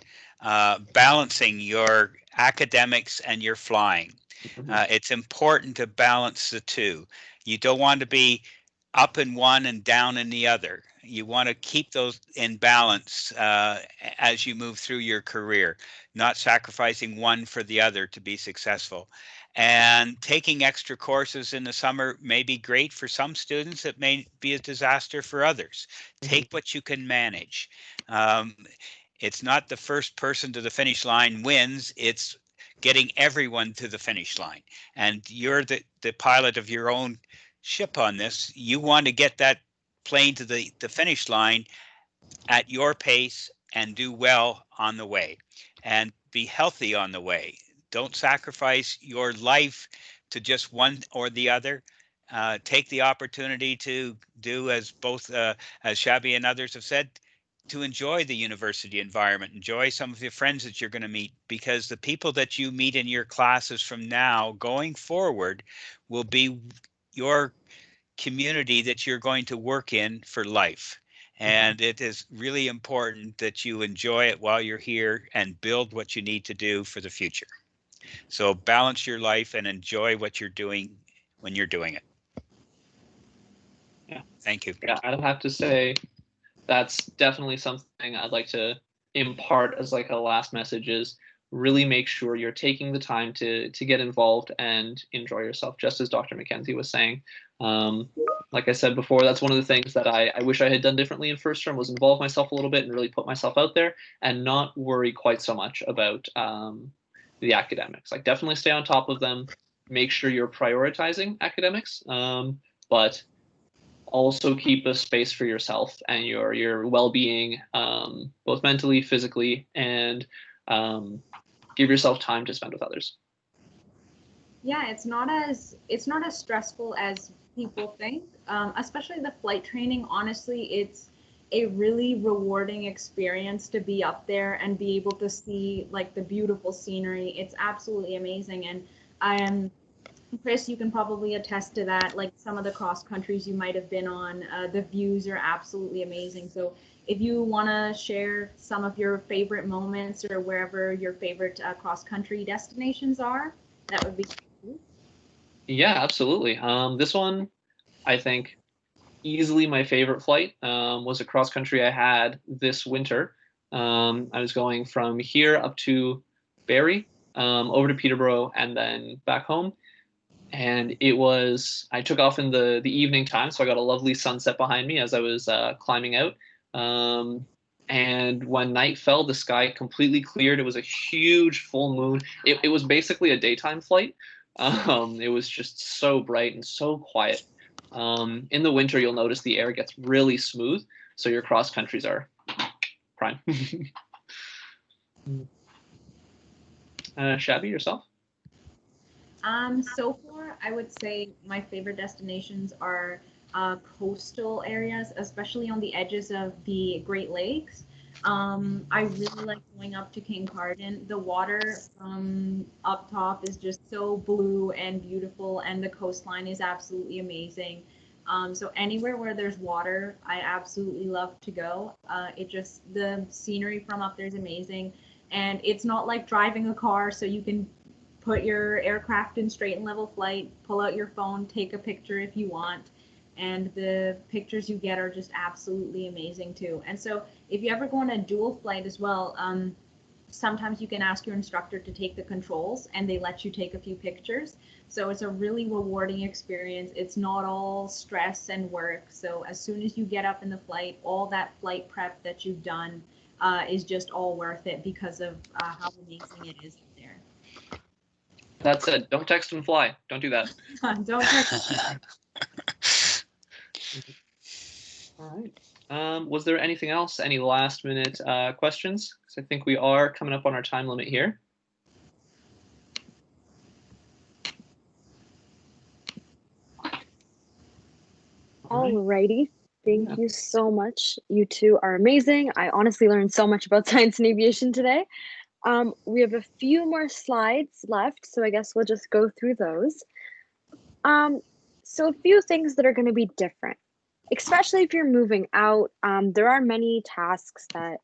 balancing your academics and your flying. It's important to balance the two. You don't want to be up in one and down in the other. You want to keep those in balance as you move through your career, not sacrificing one for the other to be successful. And taking extra courses in the summer may be great for some students. It may be a disaster for others. Take what you can manage. It's not the first person to the finish line wins. It's getting everyone to the finish line. And you're the pilot of your own ship on this. You want to get that plane to the finish line at your pace and do well on the way and be healthy on the way. Don't sacrifice your life to just one or the other. Take the opportunity to do as both as Shabby and others have said, to enjoy the university environment, enjoy some of your friends that you're going to meet, because the people that you meet in your classes from now going forward will be your community that you're going to work in for life. And it is really important that you enjoy it while you're here and build what you need to do for the future. So balance your life and enjoy what you're doing when you're doing it. Yeah. Thank you. Yeah, I'd have to say that's definitely something I'd like to impart as like a last message is really make sure you're taking the time to get involved and enjoy yourself, just as Dr. Mackenzie was saying. Like I said before, that's one of the things that I wish I had done differently in first term, was involve myself a little bit and really put myself out there and not worry quite so much about the academics. Like definitely stay on top of them, make sure you're prioritizing academics, but also keep a space for yourself and your well-being, both mentally, physically, and give yourself time to spend with others. Yeah, it's not as stressful as people think, especially the flight training. Honestly, it's a really rewarding experience to be up there and be able to see like the beautiful scenery. It's absolutely amazing. And I am, Chris, you can probably attest to that. Like some of the cross countries you might have been on, the views are absolutely amazing. So if you want to share some of your favorite moments or wherever your favorite cross country destinations are, that would be cool. Yeah, absolutely. This one, I think, easily my favorite flight was a cross country I had this winter. I was going from here up to Barrie, over to Peterborough, and then back home. And I took off in the evening time, so I got a lovely sunset behind me as I was climbing out. And when night fell, the sky completely cleared. It was a huge full moon. It was basically a daytime flight. It was just so bright and so quiet. In the winter, you'll notice the air gets really smooth, so your cross countries are prime. Shabby, yourself? So far, I would say my favorite destinations are coastal areas, especially on the edges of the Great Lakes. I really like going up to Kincardine. The water from up top is just so blue and beautiful, and the coastline is absolutely amazing. So anywhere where there's water, I absolutely love to go. The scenery from up there is amazing. And it's not like driving a car, so you can put your aircraft in straight and level flight, pull out your phone, take a picture if you want. And the pictures you get are just absolutely amazing too. And so if you ever go on a dual flight as well, sometimes you can ask your instructor to take the controls and they let you take a few pictures. So it's a really rewarding experience. It's not all stress and work. So as soon as you get up in the flight, all that flight prep that you've done is just all worth it because of how amazing it is up there. That's it. Don't text and fly. Don't do that. Don't text. All right. Was there anything else? Any last minute questions? Because I think we are coming up on our time limit here. Alrighty. Thank you so much. You two are amazing. I honestly learned so much about science and aviation today. We have a few more slides left, so I guess we'll just go through those. So a few things that are going to be different, especially if you're moving out. There are many tasks that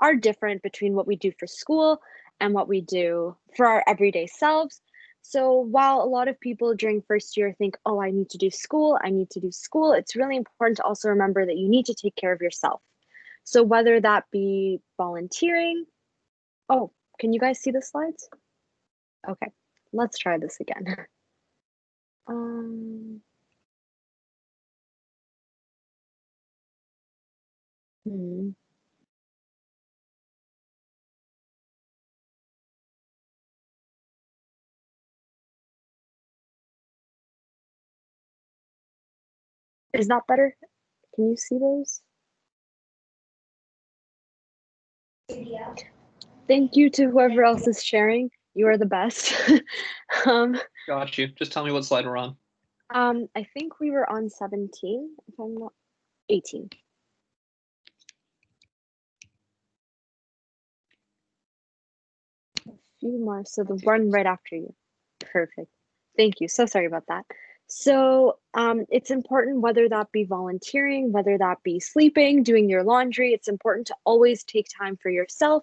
are different between what we do for school and what we do for our everyday selves. So while a lot of people during first year think, oh, I need to do school, it's really important to also remember that you need to take care of yourself. So whether that be volunteering, oh, can you guys see the slides? Okay, let's try this again. Hmm. Is that better? Can you see those? Yeah. Thank you to whoever else is sharing. You are the best. Got you. Just tell me what slide we're on. I think we were on 17, if I'm not 18. A few more, so the one right after you. Perfect. Thank you. So sorry about that. So it's important, whether that be volunteering, whether that be sleeping, doing your laundry, it's important to always take time for yourself,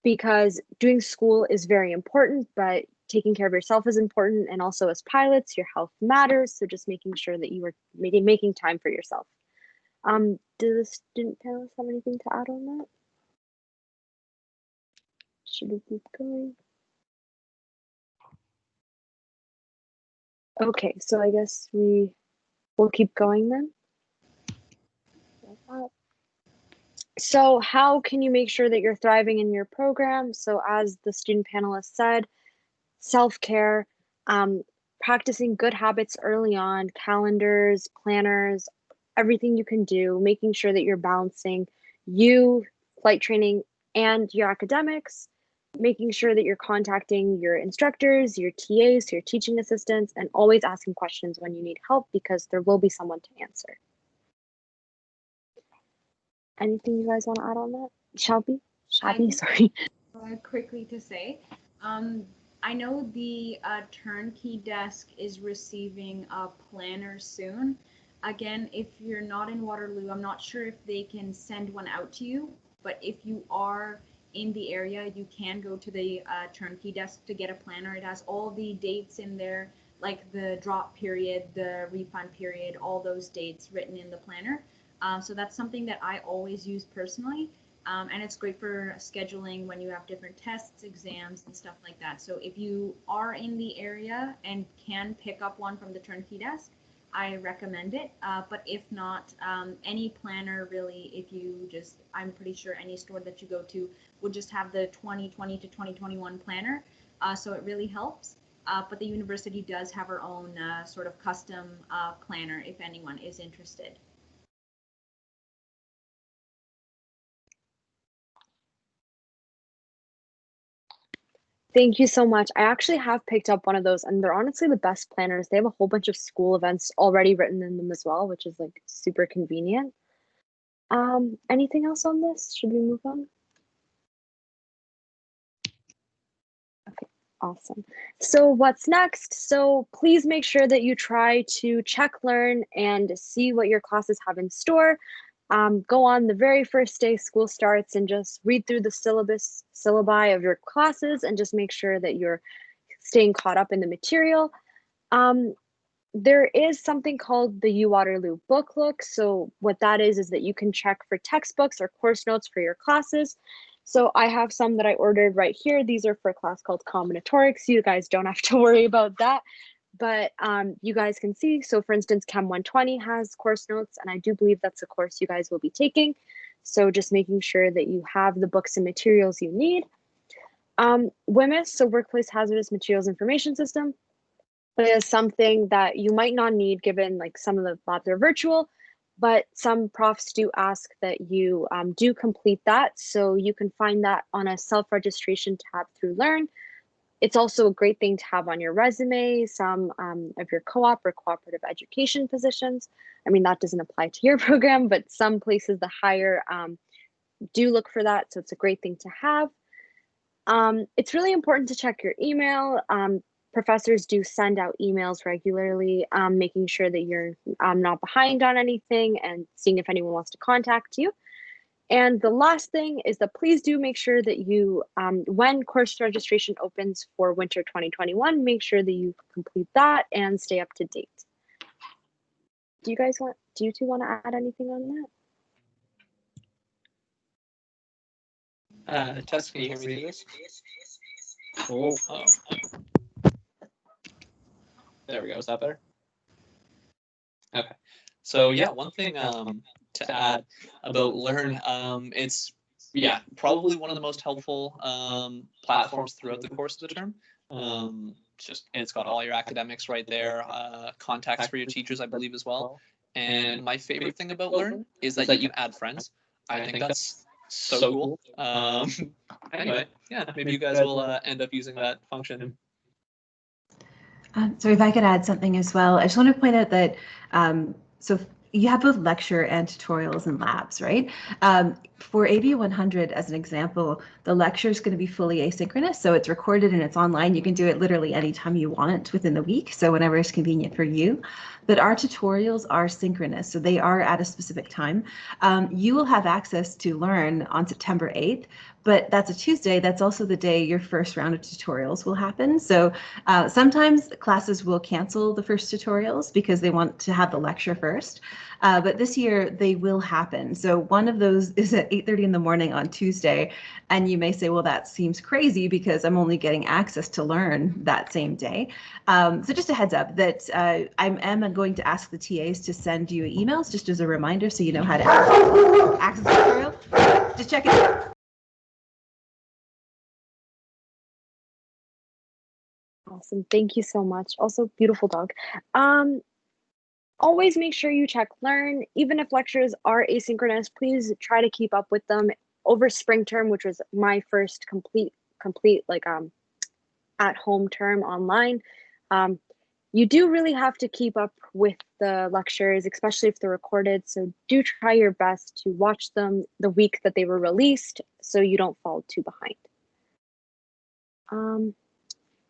because doing school is very important, but taking care of yourself is important. And also as pilots, your health matters. So just making sure that you are making time for yourself. Do the student panelists have anything to add on that? Should we keep going? Okay, so I guess we'll keep going then. So how can you make sure that you're thriving in your program? So as the student panelist said, self-care, practicing good habits early on, calendars, planners, everything you can do, making sure that you're balancing flight training, and your academics, making sure that you're contacting your instructors, your TAs, your teaching assistants, and always asking questions when you need help, because there will be someone to answer. Anything you guys want to add on that? Shelby, sorry. Quickly to say, I know the turnkey desk is receiving a planner soon. Again, if you're not in Waterloo, I'm not sure if they can send one out to you, but if you are in the area, you can go to the turnkey desk to get a planner. It has all the dates in there, like the drop period, the refund period, all those dates written in the planner. So that's something that I always use personally. And it's great for scheduling when you have different tests, exams, and stuff like that. So if you are in the area and can pick up one from the turnkey desk, I recommend it. But if not, any planner really, I'm pretty sure any store that you go to would just have the 2020 to 2021 planner. So it really helps. But the university does have our own sort of custom planner if anyone is interested. Thank you so much. I actually have picked up one of those, and they're honestly the best planners. They have a whole bunch of school events already written in them as well, which is like super convenient. Anything else on this? Should we move on? Okay, awesome. So what's next? So please make sure that you try to check, learn, and see what your classes have in store. Go on the very first day school starts and just read through the syllabi of your classes, and just make sure that you're staying caught up in the material. There is something called the U Waterloo book look. So what that is that you can check for textbooks or course notes for your classes. So I have some that I ordered right here. These are for a class called combinatorics. You guys don't have to worry about that. But you guys can see, so for instance, Chem 120 has course notes, and I do believe that's a course you guys will be taking. So just making sure that you have the books and materials you need. WHMIS, so Workplace Hazardous Materials Information System, is something that you might not need, given like some of the labs are virtual, but some profs do ask that you do complete that. So you can find that on a self-registration tab through Learn. It's also a great thing to have on your resume, some of your co-op or cooperative education positions. I mean, that doesn't apply to your program, but some places that hire do look for that, so it's a great thing to have. It's really important to check your email. Professors do send out emails regularly, making sure that you're not behind on anything and seeing if anyone wants to contact you. And the last thing is that please do make sure that you, when course registration opens for winter 2021, make sure that you complete that and stay up to date. Do you two want to add anything on that? Tess, can you hear me through this? Oh. There we go. Is that better? Okay. So yeah, one thing to add about Learn, it's probably one of the most helpful platforms throughout the course of the term. It's got all your academics right there, contacts for your teachers, I believe, as well. And my favorite thing about Learn is that you can add friends. I think that's so cool. Anyway, yeah, maybe you guys will end up using that function. So if I could add something as well, I just want to point out that so you have both lecture and tutorials and labs, right? For AB 100, as an example, the lecture is going to be fully asynchronous, so it's recorded and it's online. You can do it literally anytime you want within the week, so whenever is convenient for you. But our tutorials are synchronous, so they are at a specific time. You will have access to Learn on September 8th, but that's a Tuesday. That's also the day your first round of tutorials will happen. So sometimes classes will cancel the first tutorials because they want to have the lecture first. But this year they will happen. So one of those is at 8:30 in the morning on Tuesday. And you may say, well, that seems crazy because I'm only getting access to Learn that same day. So just a heads up that I am going to ask the TAs to send you emails just as a reminder so you know how to access the tutorial. Just check it out. Awesome. Thank you so much. Also, beautiful dog. Always make sure you check Learn. Even if lectures are asynchronous, please try to keep up with them. Over spring term, which was my first complete like at home term online, you do really have to keep up with the lectures, especially if they're recorded. So do try your best to watch them the week that they were released so you don't fall too behind.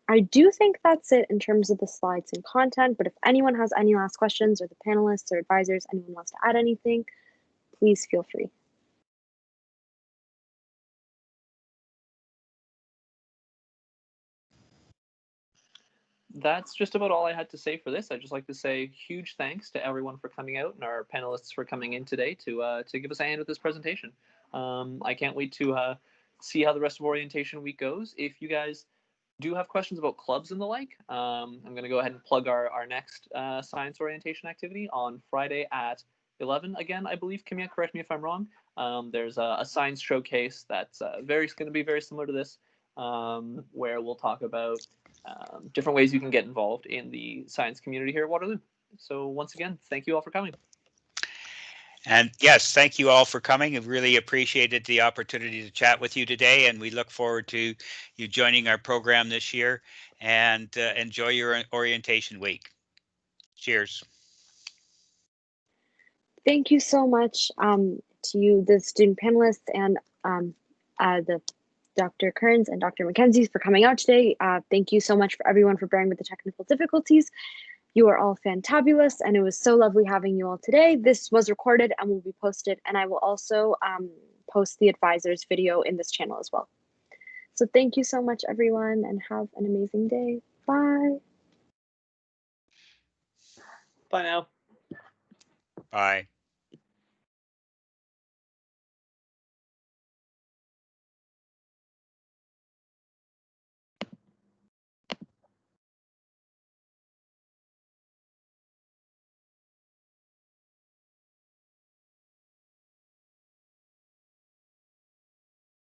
I do think that's it in terms of the slides and content, but if anyone has any last questions, or the panelists or advisors, anyone wants to add anything, please feel free. That's just about all I had to say for this. I'd just like to say huge thanks to everyone for coming out and our panelists for coming in today to give us a hand with this presentation. I can't wait to see how the rest of orientation week goes. If you guys do have questions about clubs and the like, I'm going to go ahead and plug our next science orientation activity on Friday at 11. Again, I believe, Kimia, correct me if I'm wrong. There's a science showcase that's going to be very similar to this, where we'll talk about different ways you can get involved in the science community here at Waterloo. So once again, thank you all for coming. And yes, thank you all for coming. I've really appreciated the opportunity to chat with you today, and we look forward to you joining our program this year, and enjoy your orientation week. Cheers. Thank you so much to you, the student panelists, and the Dr. Kearns and Dr. Mackenzie for coming out today. Thank you so much for everyone for bearing with the technical difficulties. You are all fantabulous, and it was so lovely having you all today. This was recorded and will be posted, and I will also post the advisors video in this channel as well. So thank you so much, everyone, and have an amazing day. Bye. Bye now. Bye.